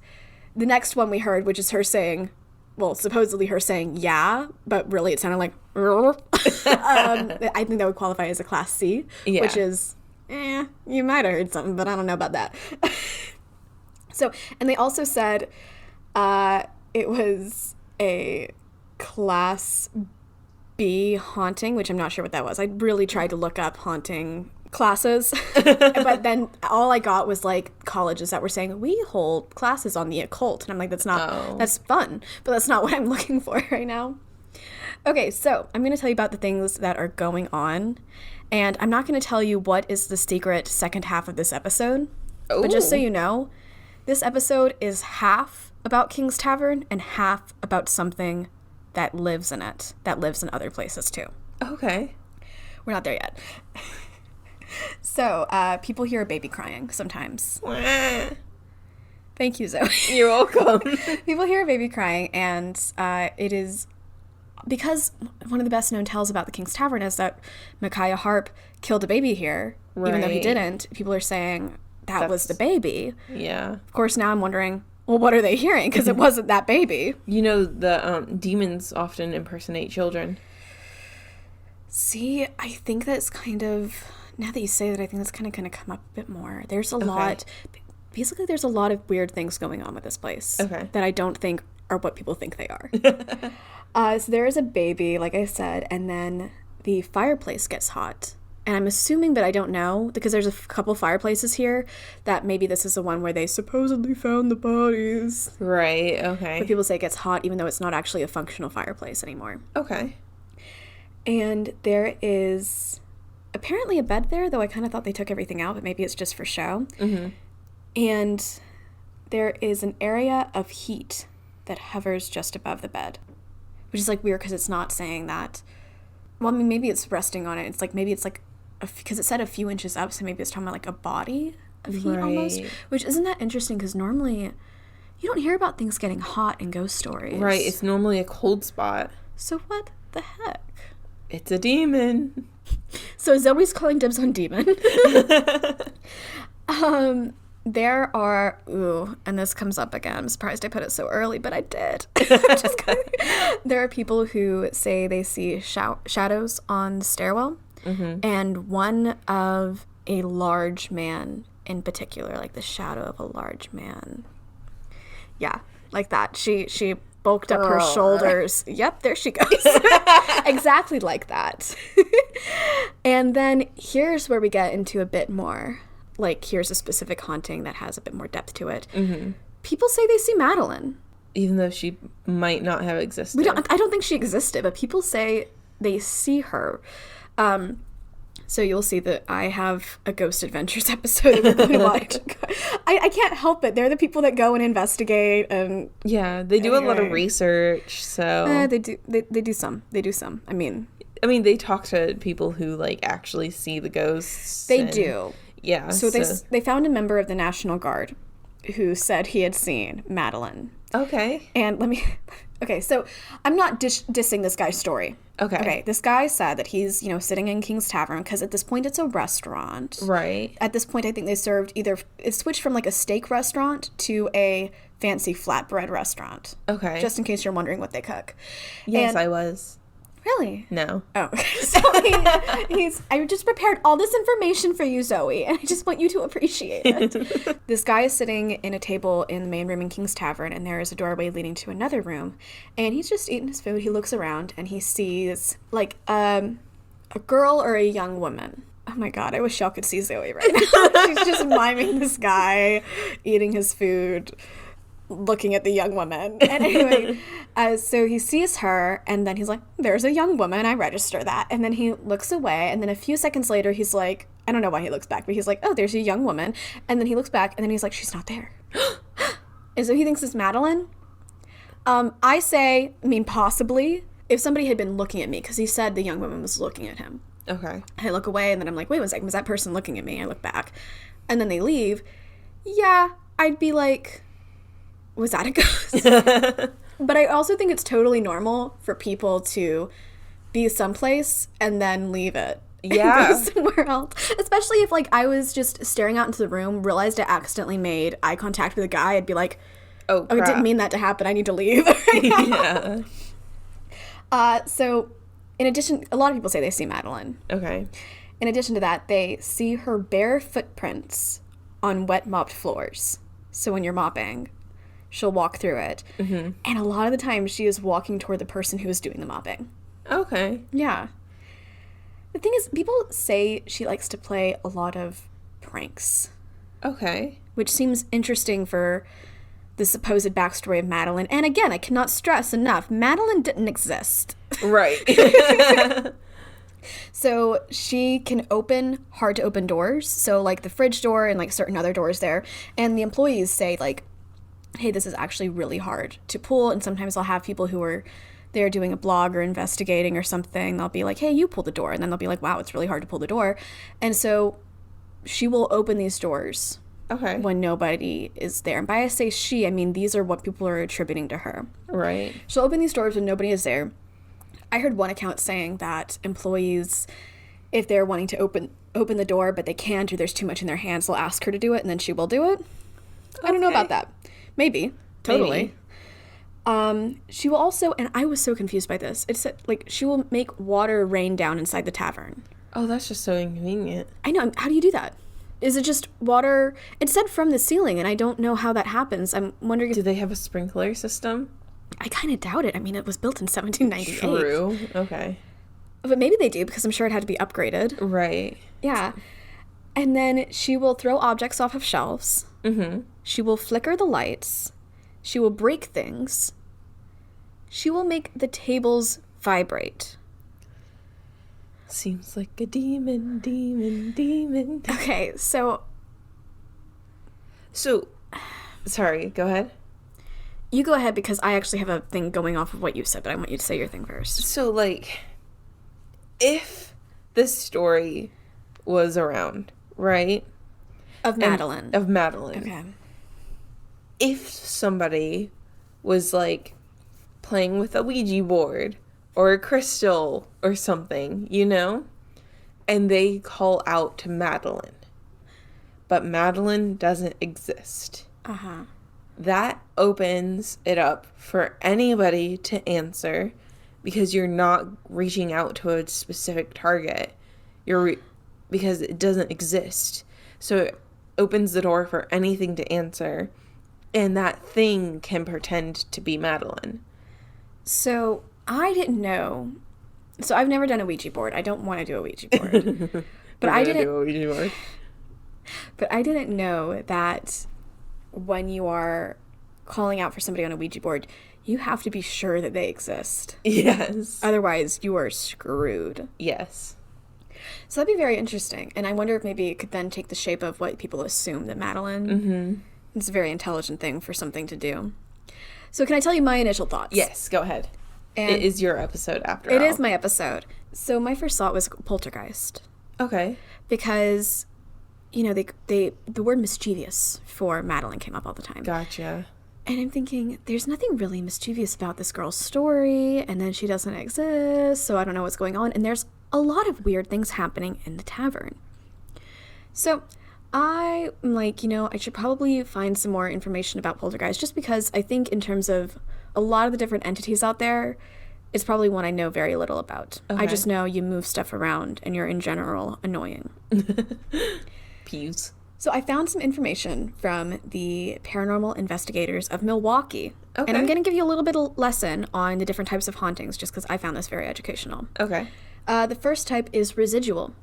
the next one we heard, which is her saying, well, supposedly her saying, yeah, but really it sounded like, I think that would qualify as a class C, which is, you might have heard something, but I don't know about that. So, and they also said it was a class B haunting, which I'm not sure what that was. I really tried to look up haunting classes, but then all I got was like colleges that were saying we hold classes on the occult, and I'm like, that's fun, but that's not what I'm looking for right now. Okay, so I'm going to tell you about the things that are going on, and I'm not going to tell you what is the secret second half of this episode. Ooh. But just so you know, this episode is half about King's Tavern and half about something that lives in it, that lives in other places too. Okay. We're not there yet. So, people hear a baby crying sometimes. Thank you, Zoey. You're welcome. People hear a baby crying, and it is because one of the best known tales about the King's Tavern is that Micaiah Harp killed a baby here, even though he didn't. People are saying that was the baby. Yeah. Of course, now I'm wondering, well, what are they hearing? Because it wasn't that baby. You know, the demons often impersonate children. See, I think that's kind of, now that you say that, I think that's kind of going to come up a bit more. There's a lot, basically there's a lot of weird things going on with this place that I don't think are what people think they are. So there is a baby, like I said, and then the fireplace gets hot. And I'm assuming, but I don't know, because there's a couple fireplaces here, that maybe this is the one where they supposedly found the bodies. Right, okay. But people say it gets hot even though it's not actually a functional fireplace anymore. Okay. And there is apparently a bed there, though I kind of thought they took everything out, but maybe it's just for show. Mm-hmm. And there is an area of heat that hovers just above the bed, which is like weird because it's not saying that. Well, I mean, maybe it's resting on it. It's like, maybe it's like, because it said a few inches up, so maybe it's talking about like a body of heat almost. Which, isn't that interesting? Because normally you don't hear about things getting hot in ghost stories. Right, it's normally a cold spot. So what the heck? It's a demon. So Zoe's calling dibs on demon. There are, and this comes up again. I'm surprised I put it so early, but I did. Just kidding. There are people who say they see shadows on the stairwell, and one of a large man in particular, like the shadow of a large man. Yeah, like that. She bulked up her shoulders. Yep, there she goes. Exactly like that. And then here's where we get into a bit more. Like, here's a specific haunting that has a bit more depth to it. Mm-hmm. People say they see Madeline. Even though she might not have existed. I don't think she existed, but people say they see her. So you'll see that I have a Ghost Adventures episode that we're going to watch. I can't help it. They're the people that go and investigate. And yeah, they do a lot of research, so... They do some. I mean, they talk to people who, like, actually see the ghosts. They do. Yeah. So they found a member of the National Guard who said he had seen Madeline. Okay. And okay, so I'm not dissing this guy's story. Okay, this guy said that he's, sitting in King's Tavern, because at this point it's a restaurant. Right. At this point, I think they served it switched from like a steak restaurant to a fancy flatbread restaurant. Okay. Just in case you're wondering what they cook. Yes, I was. Really? No. Oh, so I just prepared all this information for you, Zoey, and I just want you to appreciate it. This guy is sitting in a table in the main room in King's Tavern, and there is a doorway leading to another room, and he's just eating his food. He looks around, and he sees, like, a girl or a young woman. Oh my god, I wish y'all could see Zoey right now. She's just miming this guy eating his food, looking at the young woman. And anyway, so he sees her, and then he's like, there's a young woman, I register that. And then he looks away, and then a few seconds later, he's like, I don't know why he looks back, but he's like, oh, there's a young woman. And then he looks back, and then he's like, she's not there. And so he thinks it's Madeline. I mean, possibly, if somebody had been looking at me, because he said the young woman was looking at him. Okay. I look away, and then I'm like, wait one second, was that person looking at me? I look back. And then they leave. Yeah, I'd be like, was that a ghost? But I also think it's totally normal for people to be someplace and then leave it Yeah. and go somewhere else. Especially if, like, I was just staring out into the room, realized I accidentally made eye contact with a guy, I'd be like, Oh, crap. I didn't mean that to happen. I need to leave. Yeah. So, in addition, a lot of people say they see Madeline. Okay. In addition to that, they see her bare footprints on wet mopped floors. So when you're mopping, she'll walk through it. Mm-hmm. And a lot of the time, she is walking toward the person who is doing the mopping. Okay. Yeah. The thing is, people say she likes to play a lot of pranks. Okay. Which seems interesting for the supposed backstory of Madeline. And again, I cannot stress enough, Madeline didn't exist. Right. So she can open hard-to-open doors. So, like, the fridge door and, like, certain other doors there. And the employees say, like, hey, this is actually really hard to pull. And sometimes I'll have people who are there doing a blog or investigating or something. They'll be like, hey, you pull the door. And then they'll be like, wow, it's really hard to pull the door. And so she will open these doors when nobody is there. And by I say she, I mean these are what people are attributing to her. Right. She'll open these doors when nobody is there. I heard one account saying that employees, if they're wanting to open the door, but they can't, or there's too much in their hands, they'll ask her to do it, and then she will do it. I don't know about that. Maybe. Totally. She will also, and I was so confused by this, it said, like, she will make water rain down inside the tavern. Oh, that's just so inconvenient. I know. How do you do that? Is it just water? It said from the ceiling, and I don't know how that happens. I'm wondering if... Do they have a sprinkler system? I kind of doubt it. I mean, it was built in 1798. True. Okay. But maybe they do, because I'm sure it had to be upgraded. Right. Yeah. And then she will throw objects off of shelves. Mm-hmm. She will flicker the lights. She will break things. She will make the tables vibrate. Seems like a demon, demon, demon. Okay, so... Sorry, go ahead. You go ahead, because I actually have a thing going off of what you said, but I want you to say your thing first. So, like, if this story was around, right? Of Madeline. Of Madeline. Okay. If somebody was, like, playing with a Ouija board or a crystal or something, you know? And they call out to Madeline. But Madeline doesn't exist. Uh-huh. That opens it up for anybody to answer because you're not reaching out to a specific target. Because it doesn't exist. So it opens the door for anything to answer. And that thing can pretend to be Madeline. So I didn't know. So I've never done a Ouija board. I don't want to do a Ouija board. But I didn't do a Ouija board. But I didn't know that when you are calling out for somebody on a Ouija board, you have to be sure that they exist. Yes. Otherwise, you are screwed. Yes. So that'd be very interesting. And I wonder if maybe it could then take the shape of what people assume that Madeline... Mm-hmm. It's a very intelligent thing for something to do. So can I tell you my initial thoughts? Yes, go ahead. And it is your episode after all. It is my episode. So my first thought was Poltergeist. Okay. Because, you know, the word mischievous for Madeline came up all the time. Gotcha. And I'm thinking, there's nothing really mischievous about this girl's story, and then she doesn't exist, so I don't know what's going on. And there's a lot of weird things happening in the tavern. So I'm like, you know, I should probably find some more information about Poltergeist, just because I think in terms of a lot of the different entities out there, it's probably one I know very little about. Okay. I just know you move stuff around and you're in general annoying. Pews. So I found some information from the paranormal investigators of Milwaukee. Okay. And I'm going to give you a little bit of lesson on the different types of hauntings, just because I found this very educational. Okay. The first type is residual,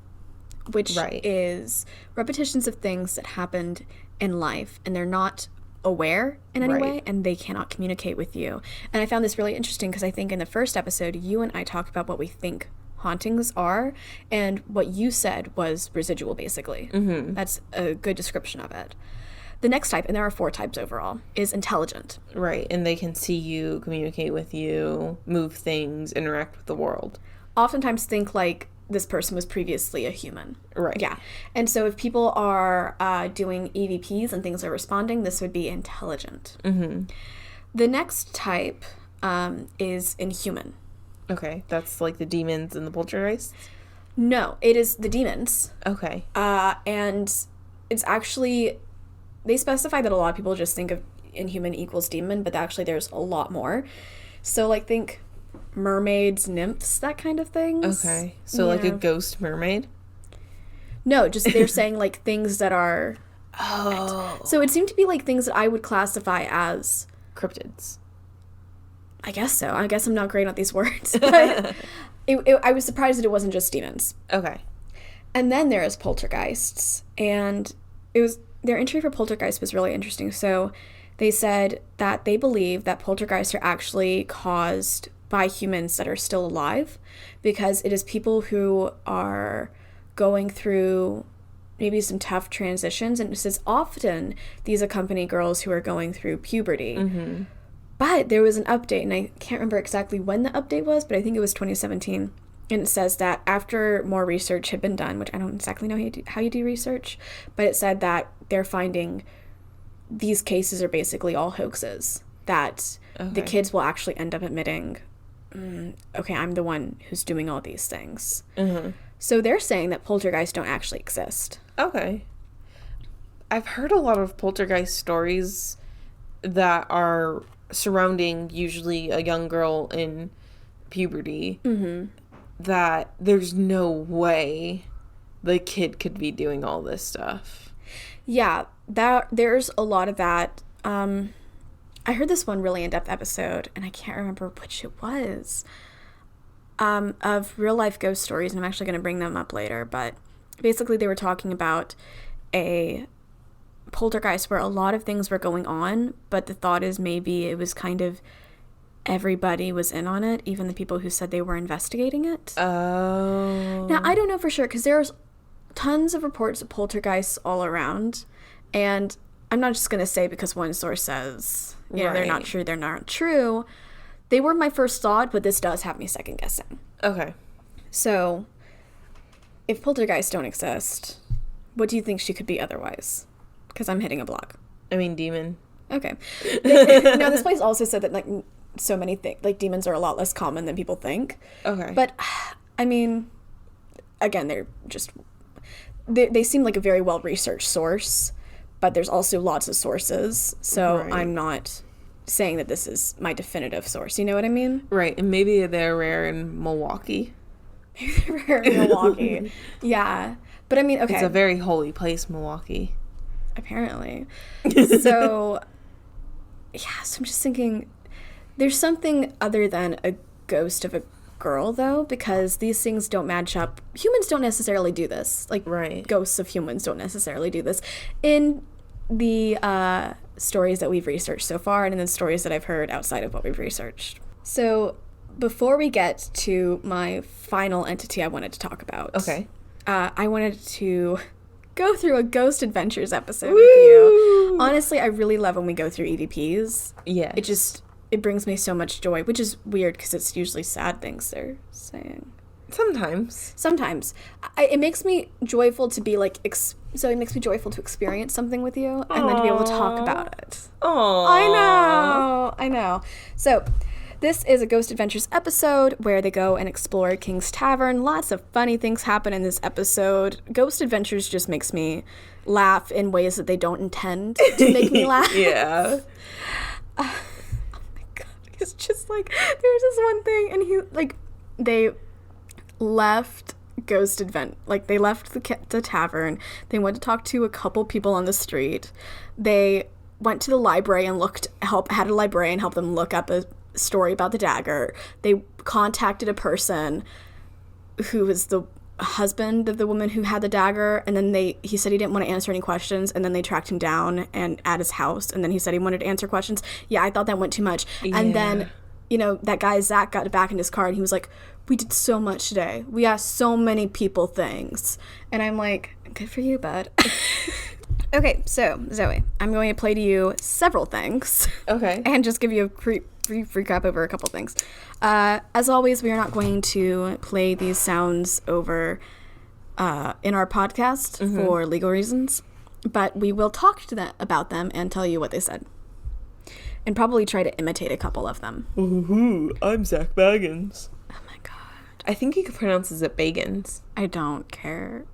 which is repetitions of things that happened in life, and they're not aware in any way, and they cannot communicate with you. And I found this really interesting because I think in the first episode, you and I talked about what we think hauntings are, and what you said was residual, basically. Mm-hmm. That's a good description of it. The next type, and there are 4 types overall, is intelligent. Right, and they can see you, communicate with you, move things, interact with the world. Oftentimes think like this person was previously a human. Right. Yeah. And so if people are doing EVPs and things are responding, this would be intelligent. Mm-hmm. The next type is inhuman. Okay, that's like the demons and the poltergeists? No, it is the demons. Okay. And it's actually, they specify that a lot of people just think of inhuman equals demon, but actually there's a lot more. So, like, think mermaids, nymphs, that kind of things. Okay. So, like a ghost mermaid? No, just they're saying, like, things that are... Oh. So it seemed to be, like, things that I would classify as... Cryptids. I guess so. I guess I'm not great at these words. But I was surprised that it wasn't just demons. Okay. And then there is poltergeists. And it was... Their entry for poltergeist was really interesting. So they said that they believe that poltergeists are actually caused by humans that are still alive, because it is people who are going through maybe some tough transitions, and it says often these accompany girls who are going through puberty. Mm-hmm. But there was an update, and I can't remember exactly when the update was, but I think it was 2017, and it says that after more research had been done, which I don't exactly know how you do research, but it said that they're finding these cases are basically all hoaxes, that the kids will actually end up admitting, okay, I'm the one who's doing all these things. Mm-hmm. So they're saying that poltergeists don't actually exist. Okay. I've heard a lot of poltergeist stories that are surrounding usually a young girl in puberty, that there's no way the kid could be doing all this stuff. Yeah, there's a lot of that. I heard this one really in-depth episode, and I can't remember which it was, of real-life ghost stories, and I'm actually going to bring them up later, but basically they were talking about a poltergeist where a lot of things were going on, but the thought is maybe it was kind of everybody was in on it, even the people who said they were investigating it. Oh. Now, I don't know for sure, because there's tons of reports of poltergeists all around, and I'm not just going to say because one source says, they're not true, they're not true. They were my first thought, but this does have me second guessing. Okay. So, if poltergeists don't exist, what do you think she could be otherwise? Because I'm hitting a block. I mean, demon. Okay. Now, this place also said that, like, so many things, like, demons are a lot less common than people think. Okay. But, I mean, again, they're just... They seem like a very well-researched source, but there's also lots of sources, so right. I'm not saying that this is my definitive source. You know what I mean? Right, and maybe they're rare in Milwaukee. Maybe they're rare in Milwaukee. Yeah. But I mean, okay. It's a very holy place, Milwaukee. Apparently. So, yeah, so I'm just thinking, there's something other than a ghost of a girl, though, because these things don't match up. Humans don't necessarily do this. Like, right. Ghosts of humans don't necessarily do this. In the stories that we've researched so far, and in the stories that I've heard outside of what we've researched. So, before we get to my final entity I wanted to talk about, okay, I wanted to go through a Ghost Adventures episode with you. Honestly, I really love when we go through EVPs. Yeah. It brings me so much joy, which is weird because it's usually sad things they're saying. Sometimes. It makes me joyful to be like, so it makes me joyful to experience something with you and then to be able to talk about it. Aww. I know. So, this is a Ghost Adventures episode where they go and explore King's Tavern. Lots of funny things happen in this episode. Ghost Adventures just makes me laugh in ways that they don't intend to make me laugh. Yeah. Oh my god. It's just like, there's this one thing, and they left they left the tavern. They went to talk to a couple people on the street. They went to the library and had a librarian help them look up a story about the dagger. They contacted a person who was the husband of the woman who had the dagger, and then he said he didn't want to answer any questions, and then they tracked him down and at his house, and then he said he wanted to answer questions. Yeah, I thought that went too much. Yeah. And then, that guy Zach got back in his car, and he was like, we did so much today. We asked so many people things. And I'm like, good for you, bud. Okay, so, Zoey, I'm going to play to you several things. Okay. And just give you a brief recap over a couple things. As always, we are not going to play these sounds over in our podcast for legal reasons, but we will talk to them about them and tell you what they said. And probably try to imitate a couple of them. Ooh, I'm Zach Baggins. Oh my god. I think he pronounces it Bagans. I don't care.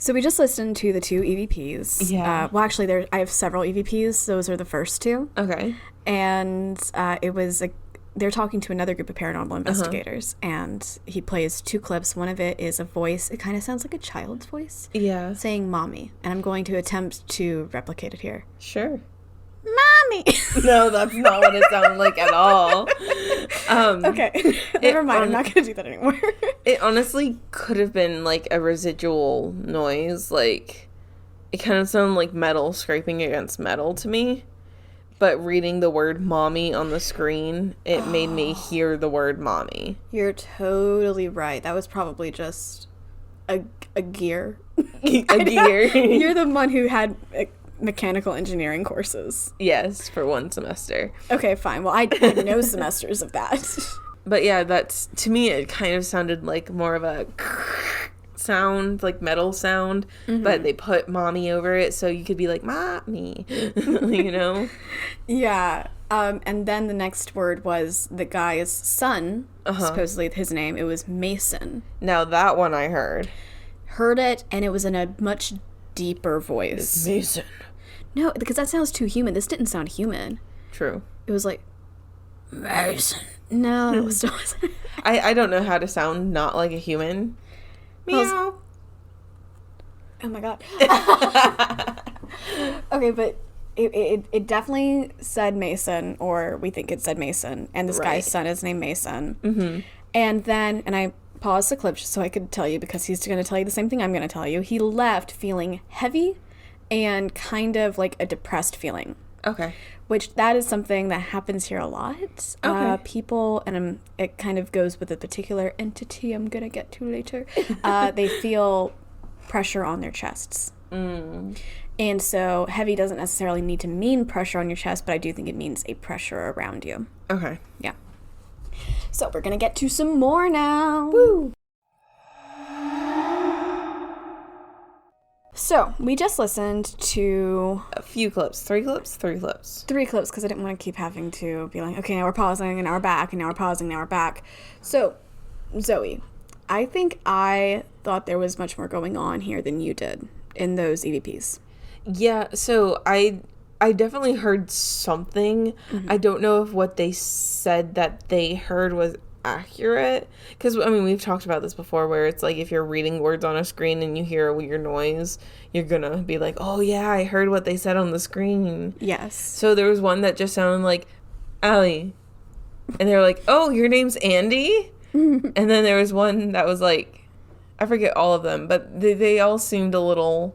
So we just listened to the 2 EVPs. Yeah. Well, actually, I have several EVPs. Those are the first 2. Okay. And it was they're talking to another group of paranormal investigators, and he plays 2 clips. One of it is a voice. It kind of sounds like a child's voice. Yeah. Saying "mommy," and I'm going to attempt to replicate it here. Sure. Mommy. No, that's not what it sounded like at all. Okay. Never mind. I'm not going to do that anymore. It honestly could have been like a residual noise. Like, it kind of sounded like metal scraping against metal to me. But reading the word mommy on the screen, it made me hear the word mommy. You're totally right. That was probably just a gear. A gear. You're the one who had mechanical engineering courses. Yes, for 1 semester. Okay, fine. Well, I had no semesters of that. But yeah, that's, to me, it kind of sounded like more of a sound, like metal sound, but they put mommy over it so you could be like, mommy, you know? Yeah. And then the next word was the guy's son, supposedly his name. It was Mason. Now that one I heard. Heard it, and it was in a much deeper voice. Mason. No, because that sounds too human. This didn't sound human. True. It was like, Mason. No, it still wasn't. I don't know how to sound not like a human. Meow. Oh my god. Okay, but it definitely said Mason, or we think it said Mason, and this guy's son is named Mason. Mm-hmm. And then, and I paused the clip just so I could tell you, because he's going to tell you the same thing I'm going to tell you. He left feeling heavy and kind of like a depressed feeling. Okay. Which that is something that happens here a lot. Okay. People, and it kind of goes with a particular entity I'm going to get to later. They feel pressure on their chests. And so heavy doesn't necessarily need to mean pressure on your chest, but I do think it means a pressure around you. Okay. Yeah. So we're going to get to some more now. Woo! So, we just listened to... A few clips. 3 clips? 3 clips. 3 clips, because I didn't want to keep having to be like, okay, now we're pausing, and now we're back, and now we're pausing, now we're back. So, Zoey, I think I thought there was much more going on here than you did in those EVPs. Yeah, so I definitely heard something. I don't know if what they said that they heard was accurate, because I mean, we've talked about this before, where it's like if you're reading words on a screen and you hear a weird noise, you're gonna be like, oh yeah, I heard what they said on the screen. Yes. So there was one that just sounded like Allie, and they were like, oh, your name's Andy. And then there was one that was like, I forget all of them, but they all seemed a little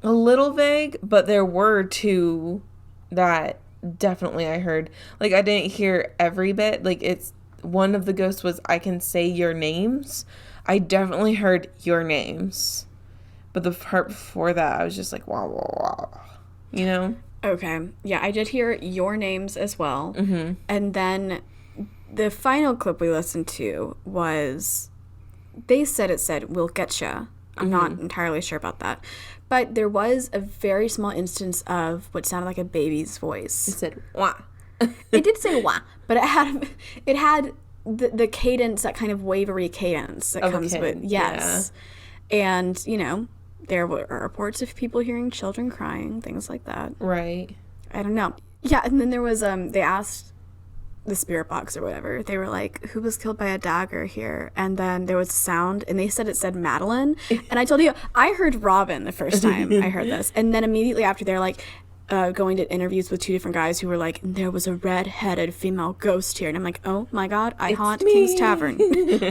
vague, but there were 2 that definitely I heard. Like, I didn't hear every bit. Like, it's one of the ghosts was, I can say your names. I definitely heard your names, but the part before that, I was just like, wow, wow, wow, you know? Okay. Yeah, I did hear your names as well. And then the final clip we listened to was, they said, we'll get ya. I'm not entirely sure about that. But there was a very small instance of what sounded like a baby's voice. It said, wah. It did say wah, but it had the cadence, that kind of wavery cadence that comes with, yes. Yeah. And, you know, there were reports of people hearing children crying, things like that. Right. I don't know. Yeah, and then there was, they asked the spirit box or whatever, they were like, who was killed by a dagger here? And then there was a sound, and they said it said Madeline. And I told you, I heard Robin the first time I heard this. And then immediately after, they're like, going to interviews with 2 different guys who were like, there was a red-headed female ghost here. And I'm like, oh my god, I haunt King's Tavern.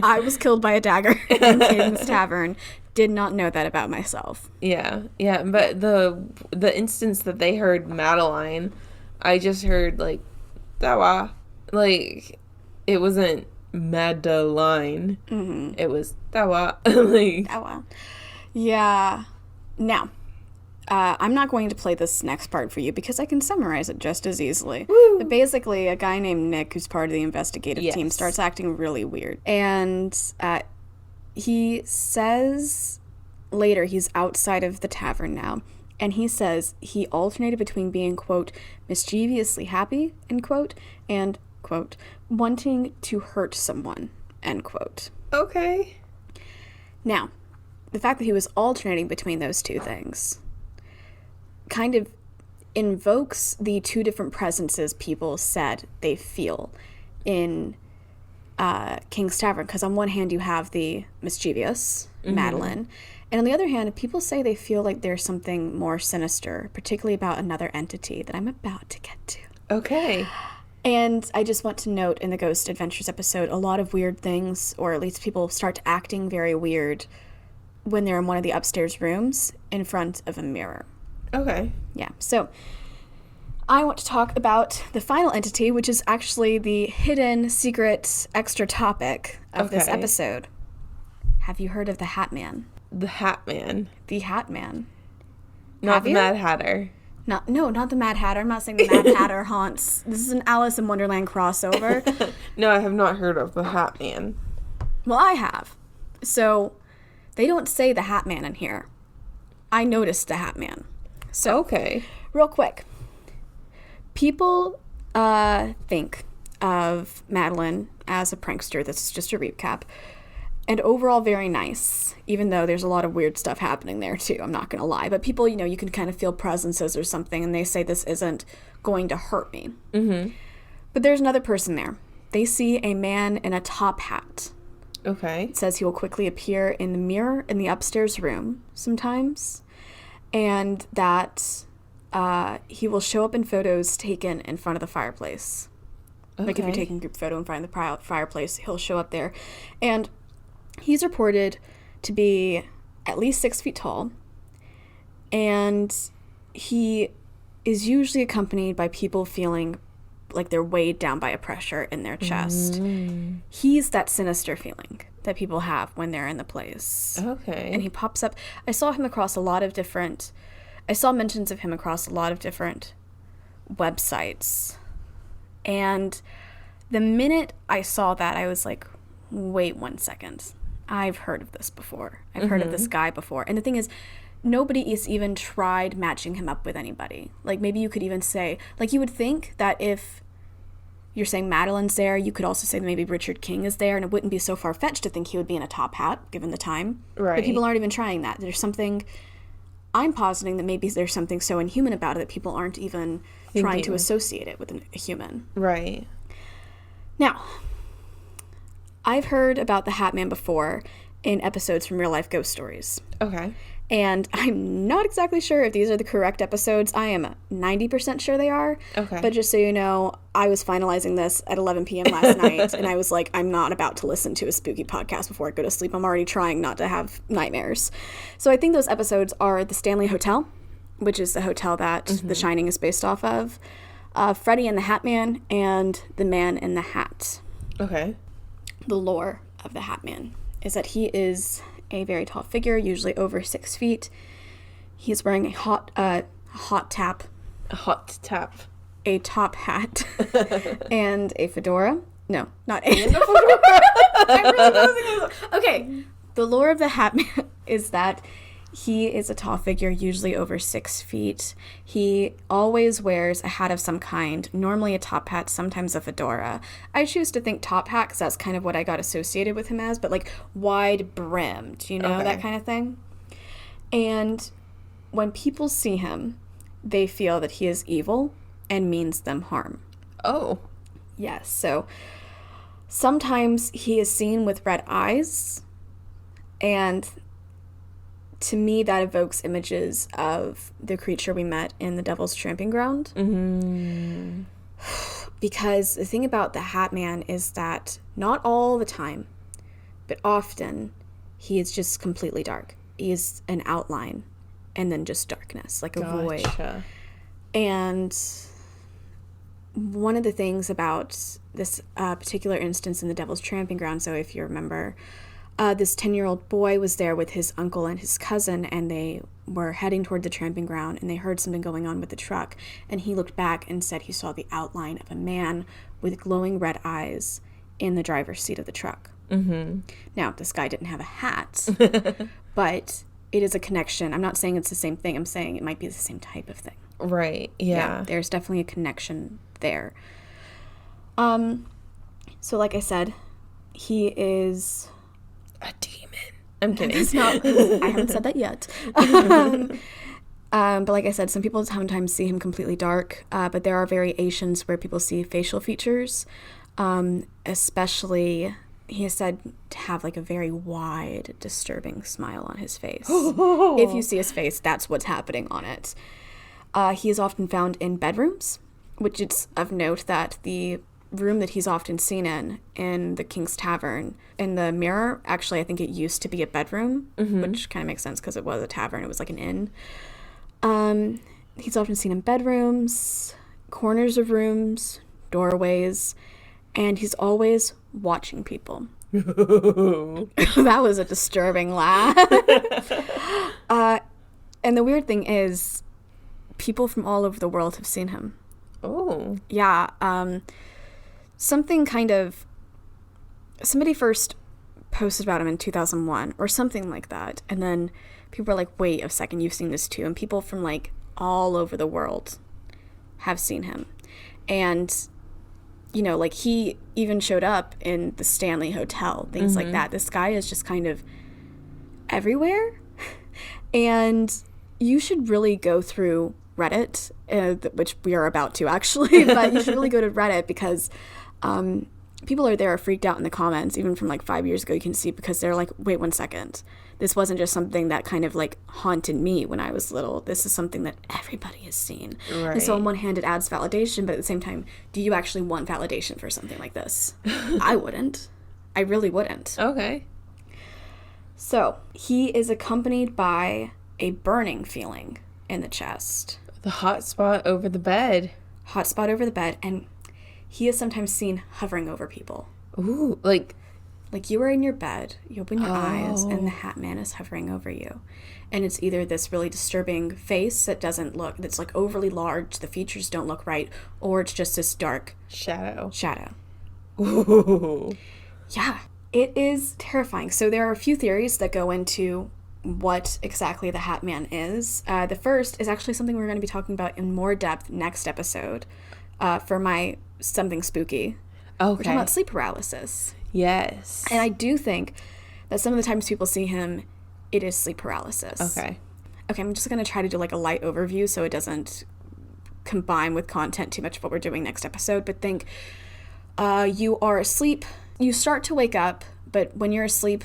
I was killed by a dagger in King's Tavern. Did not know that about myself. Yeah, but the instance that they heard Madeline, I just heard like, Dawa. Like, it wasn't Madeline. It was Dawa. Like, Dawa. Yeah. Now, I'm not going to play this next part for you because I can summarize it just as easily. Woo. But basically, a guy named Nick, who's part of the investigative team, starts acting really weird. And he says later, he's outside of the tavern now, And he says he alternated between being, quote, mischievously happy, end quote, and, quote, wanting to hurt someone, end quote. Okay. Now, the fact that he was alternating between those two things kind of invokes the two different presences people said they feel in King's Tavern. Because on one hand, you have the mischievous Madeline, and on the other hand, people say they feel like there's something more sinister, particularly about another entity that I'm about to get to. Okay. And I just want to note in the Ghost Adventures episode, a lot of weird things, or at least people start acting very weird when they're in one of the upstairs rooms in front of a mirror. Okay. Yeah, so I want to talk about the final entity, which is actually the hidden, secret, extra topic of this episode. Have you heard of the Hat Man? The Hat Man. The Hat Man. Not the Mad Hatter. Not the Mad Hatter. I'm not saying the Mad Hatter haunts. This is an Alice in Wonderland crossover. No, I have not heard of the Hat Man. Well, I have. So, they don't say the Hat Man in here. I noticed the Hat Man. So, okay. Real quick. People think of Madeline as a prankster. This is just a recap. And overall very nice, even though there's a lot of weird stuff happening there too, I'm not going to lie. But people, you can kind of feel presences or something, and they say this isn't going to hurt me. Mm-hmm. But there's another person there. They see a man in a top hat. Okay. It says he will quickly appear in the mirror in the upstairs room sometimes, and that he will show up in photos taken in front of the fireplace. Okay. Like if you're taking a group photo in front of the fireplace, he'll show up there. And he's reported to be at least 6 feet tall, and he is usually accompanied by people feeling like they're weighed down by a pressure in their chest. He's that sinister feeling that people have when they're in the place. Okay. And he pops up. I saw mentions of him across a lot of different websites. And the minute I saw that, I was like, wait 1 second. I've heard of this before. I've heard of this guy before. And the thing is, nobody has even tried matching him up with anybody. Like, maybe you could even say, like, you would think that if you're saying Madeline's there, you could also say that maybe Richard King is there, and it wouldn't be so far-fetched to think he would be in a top hat, given the time. Right. But people aren't even trying that. There's something, I'm positing that maybe there's something so inhuman about it that people aren't even trying to associate it with a human. Right. Now, I've heard about the Hat Man before in episodes from Real Life Ghost Stories. Okay. And I'm not exactly sure if these are the correct episodes. I am 90% sure they are. Okay. But just so you know, I was finalizing this at 11 p.m. last night, and I was like, I'm not about to listen to a spooky podcast before I go to sleep. I'm already trying not to have nightmares. So I think those episodes are the Stanley Hotel, which is the hotel that The Shining is based off of, Freddy and the Hat Man, and The Man in the Hat. Okay. The lore of the Hat Man is that he is a very tall figure, usually over 6 feet. He's wearing a hot tap. A hot tap. A top hat. And a fedora. No, not a fedora. I'm really losing this. Okay. The lore of the Hat Man is that he is a tall figure, usually over 6 feet. He always wears a hat of some kind, normally a top hat, sometimes a fedora. I choose to think top hat because that's kind of what I got associated with him as, but like wide brimmed, that kind of thing. And when people see him, they feel that he is evil and means them harm. Oh. Yes, so sometimes he is seen with red eyes, and to me, that evokes images of the creature we met in the Devil's Tramping Ground. Mm-hmm. Because the thing about the Hat Man is that not all the time, but often, he is just completely dark. He is an outline and then just darkness, like a void. And one of the things about this particular instance in the Devil's Tramping Ground, so if you remember, this 10-year-old boy was there with his uncle and his cousin, and they were heading toward the tramping ground, and they heard something going on with the truck, and he looked back and said he saw the outline of a man with glowing red eyes in the driver's seat of the truck. Mm-hmm. Now, this guy didn't have a hat, but it is a connection. I'm not saying it's the same thing. I'm saying it might be the same type of thing. Right. Yeah. There's definitely a connection there. So like I said, he is a demon. I'm kidding. It's not. I haven't said that yet. But like I said, some people sometimes see him completely dark, but there are variations where people see facial features, especially he is said to have like a very wide, disturbing smile on his face. If you see his face, that's what's happening on it. He is often found in bedrooms, which it's of note that the room that he's often seen in the King's Tavern, in the mirror, actually I think it used to be a bedroom, which kind of makes sense because it was a tavern. It was like an inn. He's often seen in bedrooms, corners of rooms, doorways, and he's always watching people. That was a disturbing laugh. And the weird thing is, people from all over the world have seen him. Oh. Yeah. Somebody first posted about him in 2001 or something like that. And then people were like, wait a second, you've seen this too. And people from like all over the world have seen him. And, you know, like he even showed up in the Stanley Hotel, things like that. This guy is just kind of everywhere. And you should really go through Reddit, which we are about to actually, but you should really go to Reddit because people are freaked out in the comments, even from like 5 years ago. You can see because they're like, wait 1 second. This wasn't just something that kind of like haunted me when I was little. This is something that everybody has seen. Right. And so on one hand, it adds validation, but at the same time, do you actually want validation for something like this? I wouldn't. I really wouldn't. Okay. So he is accompanied by a burning feeling in the chest. The hot spot over the bed. Hot spot over the bed, and he is sometimes seen hovering over people. Ooh, like you are in your bed, you open your eyes, and the Hat Man is hovering over you. And it's either this really disturbing face that's like overly large, the features don't look right, or it's just this dark shadow. Ooh. Yeah, it is terrifying. So there are a few theories that go into what exactly the Hat Man is. The first is actually something we're going to be talking about in more depth next episode for my something spooky. Okay. We're talking about sleep paralysis. Yes. And I do think that some of the times people see him, it is sleep paralysis. Okay, I'm just going to try to do like a light overview so it doesn't combine with content too much of what we're doing next episode. But think you are asleep, you start to wake up, but when you're asleep,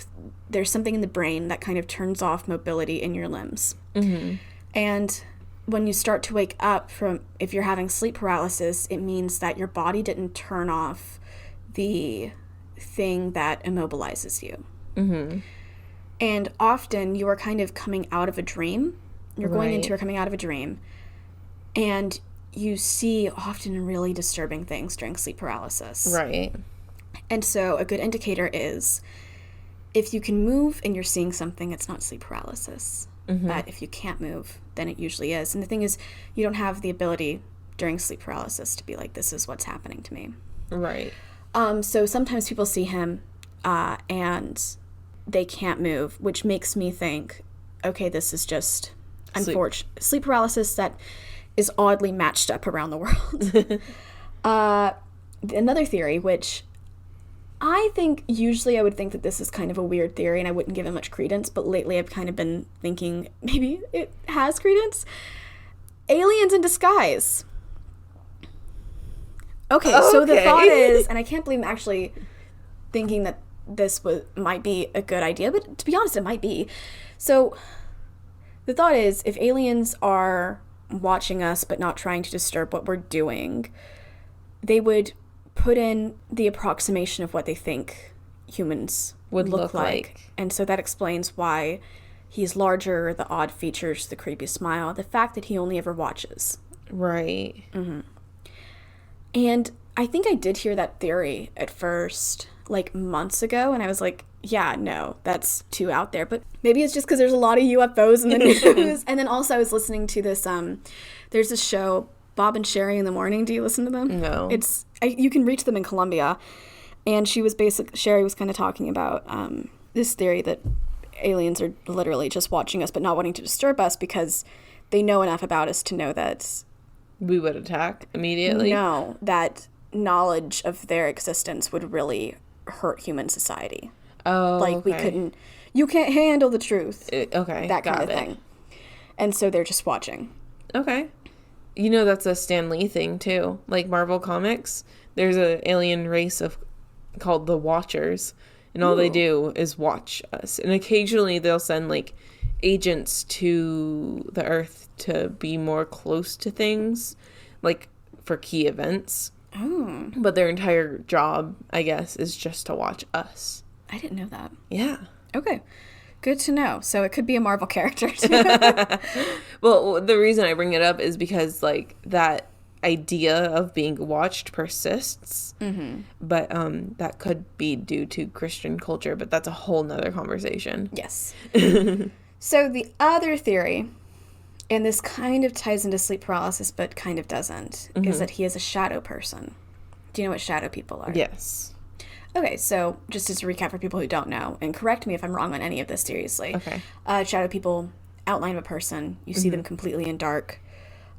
there's something in the brain that kind of turns off mobility in your limbs. And when you start to wake up if you're having sleep paralysis, it means that your body didn't turn off the thing that immobilizes you. And often you are kind of coming out of a dream. You're going into or coming out of a dream. And you see often really disturbing things during sleep paralysis. Right. And so a good indicator is if you can move and you're seeing something, it's not sleep paralysis. But if you can't move, then it usually is. And the thing is, you don't have the ability during sleep paralysis to be like, this is what's happening to me. Right. So sometimes people see him and they can't move, which makes me think, okay, this is just unfortunate sleep paralysis that is oddly matched up around the world. Another theory, which I think usually I would think that this is kind of a weird theory and I wouldn't give it much credence, but lately I've kind of been thinking maybe it has credence. Aliens in disguise. Okay, so the thought is, and I can't believe I'm actually thinking that this might be a good idea, but to be honest, it might be. So the thought is, if aliens are watching us but not trying to disturb what we're doing, they would put in the approximation of what they think humans would look like. And so that explains why he's larger, the odd features, the creepy smile, the fact that he only ever watches. Right. And I think I did hear that theory at first, like months ago, and I was like, yeah, no, that's too out there. But maybe it's just because there's a lot of UFOs in the news. And then also I was listening to this, there's this show, Bob and Sherry in the Morning. Do you listen to them? No. You can reach them in Colombia. And Sherry was kind of talking about this theory that aliens are literally just watching us but not wanting to disturb us because they know enough about us to know that we would attack immediately. No, that knowledge of their existence would really hurt human society. Oh, like we couldn't. You can't handle the truth. Okay, that kind of thing. And so they're just watching. Okay. You know, that's a Stan Lee thing, too. Like Marvel Comics, there's an alien race called the Watchers, and all they do is watch us. And occasionally they'll send, like, agents to the Earth to be more close to things, like, for key events. Oh. But their entire job, I guess, is just to watch us. I didn't know that. Yeah. Okay. Good to know. So it could be a Marvel character. Well, the reason I bring it up is because, like, that idea of being watched persists. Mm-hmm. But that could be due to Christian culture, but that's a whole nother conversation. Yes. So the other theory, and this kind of ties into sleep paralysis, but kind of doesn't, is that he is a shadow person. Do you know what shadow people are? Yes. Okay, so just as a recap for people who don't know, and correct me if I'm wrong on any of this, seriously. Okay. Shadow people, outline of a person, you see them completely in dark.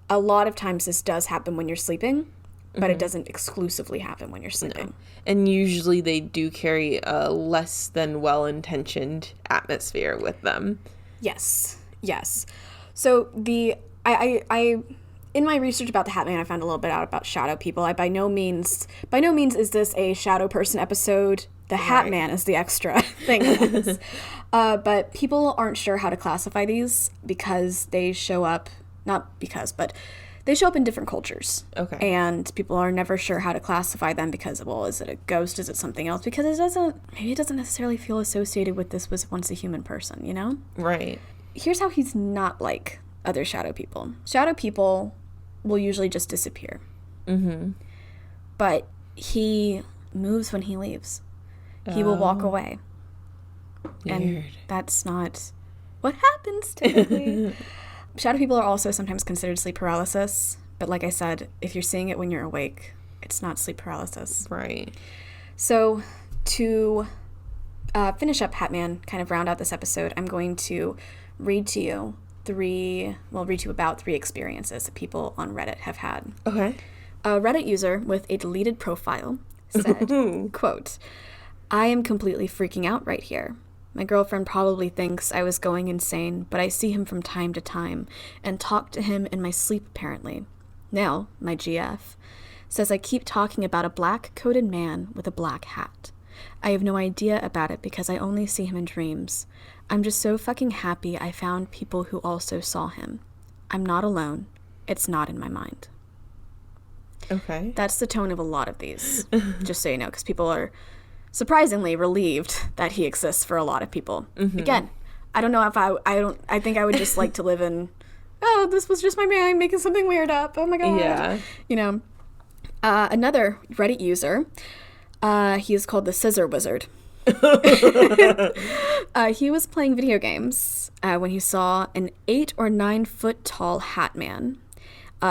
A lot of times this does happen when you're sleeping, but it doesn't exclusively happen when you're sleeping. No. And usually they do carry a less than well-intentioned atmosphere with them. Yes. So I in my research about the Hat Man, I found a little bit out about shadow people. By no means is this a shadow person episode. The Hat Man is the extra thing in this. But people aren't sure how to classify these because they show up, but they show up in different cultures. Okay. And people are never sure how to classify them because, well, is it a ghost? Is it something else? Because it doesn't necessarily feel associated with this was once a human person, you know? Right. Here's how he's not like other shadow people. Shadow people will usually just disappear. Mm-hmm. But he moves when he leaves. He will walk away. Weird. And that's not what happens typically. Shadow people are also sometimes considered sleep paralysis. But like I said, if you're seeing it when you're awake, it's not sleep paralysis. Right. So to finish up Hat Man, kind of round out this episode, I'm going to read to you about 3 experiences that people on Reddit have had. Okay. A Reddit user with a deleted profile said, quote, "I am completely freaking out right here. My girlfriend probably thinks I was going insane, but I see him from time to time and talk to him in my sleep apparently. Nell, my GF, says I keep talking about a black-coated man with a black hat. I have no idea about it because I only see him in dreams. I'm just so fucking happy I found people who also saw him. I'm not alone. It's not in my mind." Okay. That's the tone of a lot of these, just so you know, because people are surprisingly relieved that he exists for a lot of people. Mm-hmm. Again, I don't know if I think I would just like to live in, oh, this was just my mind making something weird up. Oh my God. Yeah. You know, another Reddit user, he is called the Scissor Wizard. He was playing video games when he saw an 8 or 9 foot tall Hat Man.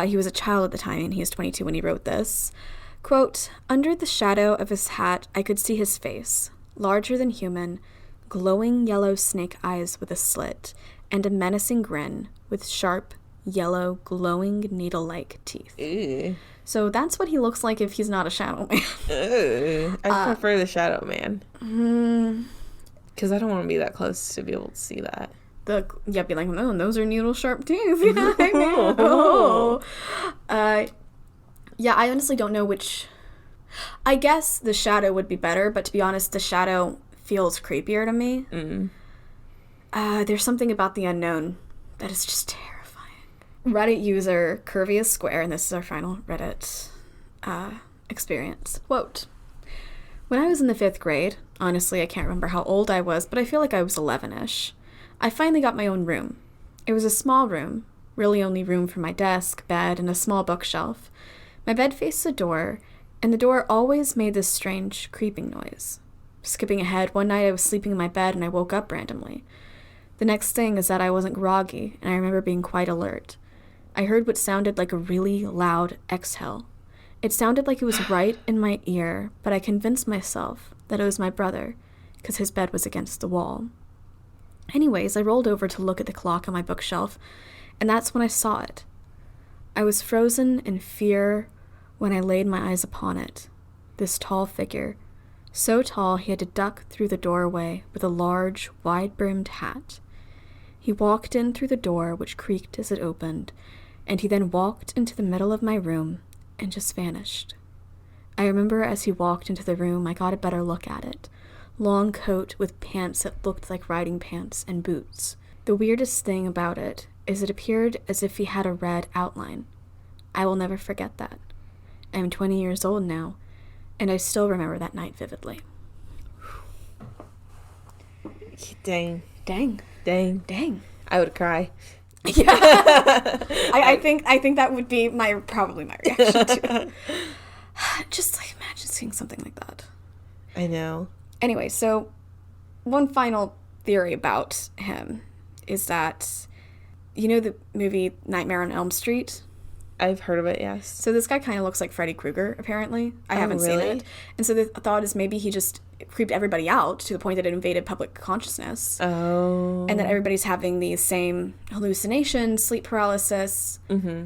He was a child at the time, and he was 22 when he wrote this. Quote, "Under the shadow of his hat, I could see his face, larger than human, glowing yellow snake eyes with a slit, and a menacing grin with sharp, yellow, glowing needle-like teeth." Ew. So that's what he looks like if he's not a shadow man. I prefer the shadow man. Because I don't want to be that close to be able to see that. Be like, no, those are needle sharp teeth. Yeah, I know. Yeah, I honestly don't know which. I guess the shadow would be better, but to be honest, the shadow feels creepier to me. There's something about the unknown that is just terrifying. Reddit user Curvy is Square, and this is our final Reddit experience. Quote, "When I was in the 5th grade, honestly, I can't remember how old I was, but I feel like I was 11-ish. I finally got my own room. It was a small room, really only room for my desk, bed, and a small bookshelf. My bed faced the door, and the door always made this strange creeping noise. Skipping ahead, one night I was sleeping in my bed and I woke up randomly. The next thing is that I wasn't groggy, and I remember being quite alert. I heard what sounded like a really loud exhale. It sounded like it was right in my ear, but I convinced myself that it was my brother, because his bed was against the wall." Anyways, I rolled over to look at the clock on my bookshelf, and that's when I saw it. I was frozen in fear when I laid my eyes upon it. This tall figure, so tall he had to duck through the doorway with a large, wide-brimmed hat. He walked in through the door, which creaked as it opened, and he then walked into the middle of my room and just vanished. I remember as he walked into the room, I got a better look at it. Long coat with pants that looked like riding pants and boots. The weirdest thing about it is it appeared as if he had a red outline. I will never forget that. I am 20 years old now, and I still remember that night vividly. Dang. Dang. Dang. Dang. I would cry. Yeah. I think that would be probably my reaction to it. Just like imagine seeing something like that. I know. Anyway, so one final theory about him is that, you know the movie Nightmare on Elm Street? I've heard of it, yes. So this guy kind of looks like Freddy Krueger, apparently. I haven't seen it. And so the thought is maybe he just creeped everybody out to the point that it invaded public consciousness. Oh. And that everybody's having these same hallucinations, sleep paralysis. Mm-hmm.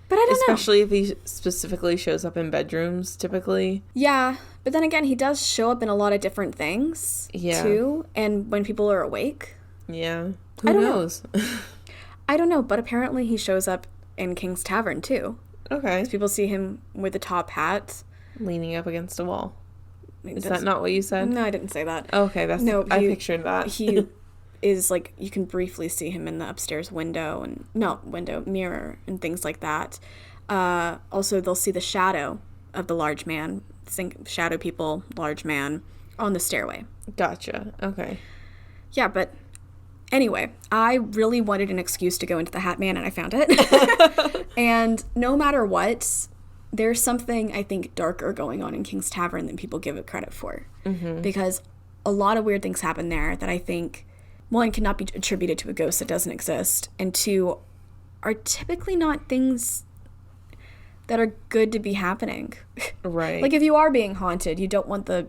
But I don't know. Especially if he specifically shows up in bedrooms, typically. Yeah, but then again, he does show up in a lot of different things, too. And when people are awake. Yeah. Who knows? I don't know, but apparently he shows up in King's Tavern, too. Okay. People see him with the top hat. Leaning up against a wall. Is that not what you said? No, I didn't say that. Okay, I pictured that. He is like, you can briefly see him in the upstairs mirror and things like that. Also, they'll see the shadow of the large man, shadow people, large man, on the stairway. Gotcha. Okay. Yeah, but anyway, I really wanted an excuse to go into the Hat Man, and I found it. And no matter what, there's something, I think, darker going on in King's Tavern than people give it credit for. Mm-hmm. Because a lot of weird things happen there that I think, one, cannot be attributed to a ghost that doesn't exist, and two, are typically not things that are good to be happening. Right. Like, if you are being haunted, you don't want the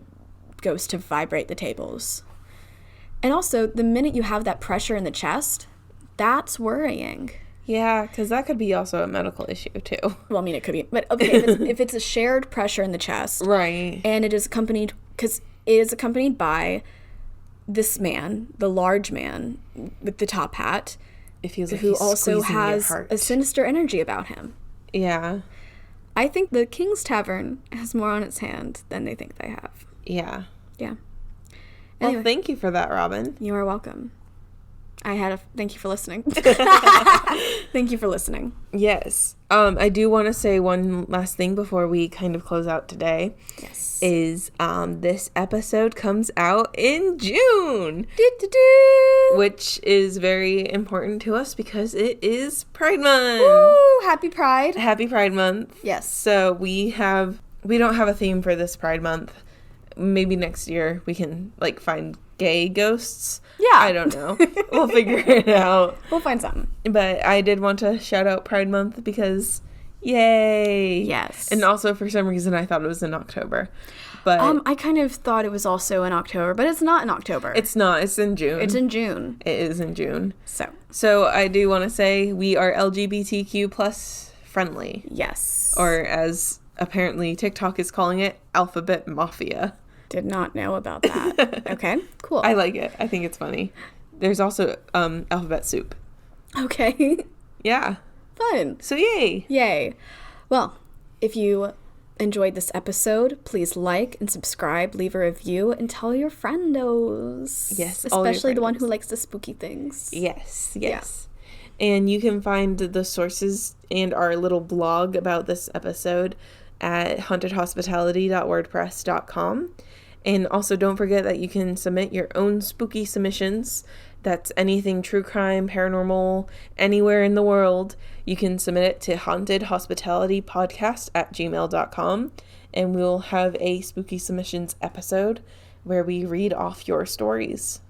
ghost to vibrate the tables. And also, the minute you have that pressure in the chest, that's worrying. Yeah, because that could be also a medical issue, too. Well, I mean, it could be. But, okay, if it's a shared pressure in the chest. Right. And it is accompanied, because it is accompanied by this man, the large man with the top hat, it feels like who also has a sinister energy about him. Yeah. I think the King's Tavern has more on its hand than they think they have. Yeah. Yeah. Anyway. Well, thank you for that, Robin. You are welcome. Thank you for listening. Thank you for listening. Yes. I do want to say one last thing before we kind of close out today. Yes. Is this episode comes out in June. Which is very important to us because it is Pride Month. Woo! Happy Pride. Happy Pride Month. Yes. So we don't have a theme for this Pride Month. Maybe next year we can find gay ghosts. Yeah. I don't know. We'll figure it out. We'll find something. But I did want to shout out Pride Month because yay. Yes. And also for some reason I thought it was in October. But I kind of thought it was also in October, but it's not in October. It's not. It's in June. It's in June. It is in June. So I do want to say we are LGBTQ plus friendly. Yes. Or as apparently TikTok is calling it, Alphabet Mafia. Did not know about that. Okay, cool. I like it. I think it's funny. There's also alphabet soup. Okay. Yeah. Fun. So yay. Yay. Well, if you enjoyed this episode, please like and subscribe, leave a review, and tell your friendos. Yes. Especially the one who likes the spooky things. Yes. Yes. Yeah. And you can find the sources and our little blog about this episode at hauntedhospitality.wordpress.com. And also don't forget that you can submit your own spooky submissions. That's anything true crime, paranormal, anywhere in the world. You can submit it to hauntedhospitalitypodcast@gmail.com. And we'll have a spooky submissions episode where we read off your stories.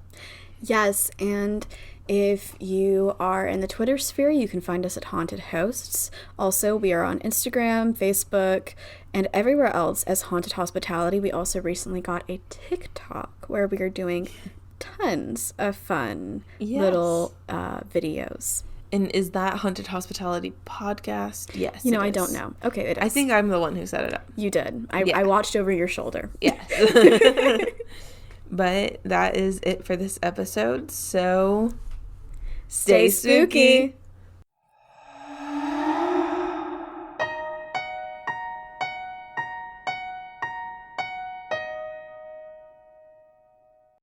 Yes, and if you are in the Twitter sphere, you can find us at Haunted Hosts. Also, we are on Instagram, Facebook, and everywhere else as Haunted Hospitality. We also recently got a TikTok where we are doing tons of fun Yes. little videos. And is that Haunted Hospitality Podcast? Yes. You know, it I is. don't know. Okay, it is. I think I'm the one who set it up. you did. Yeah. I watched over your shoulder. Yes. But that is it for this episode. So Stay spooky.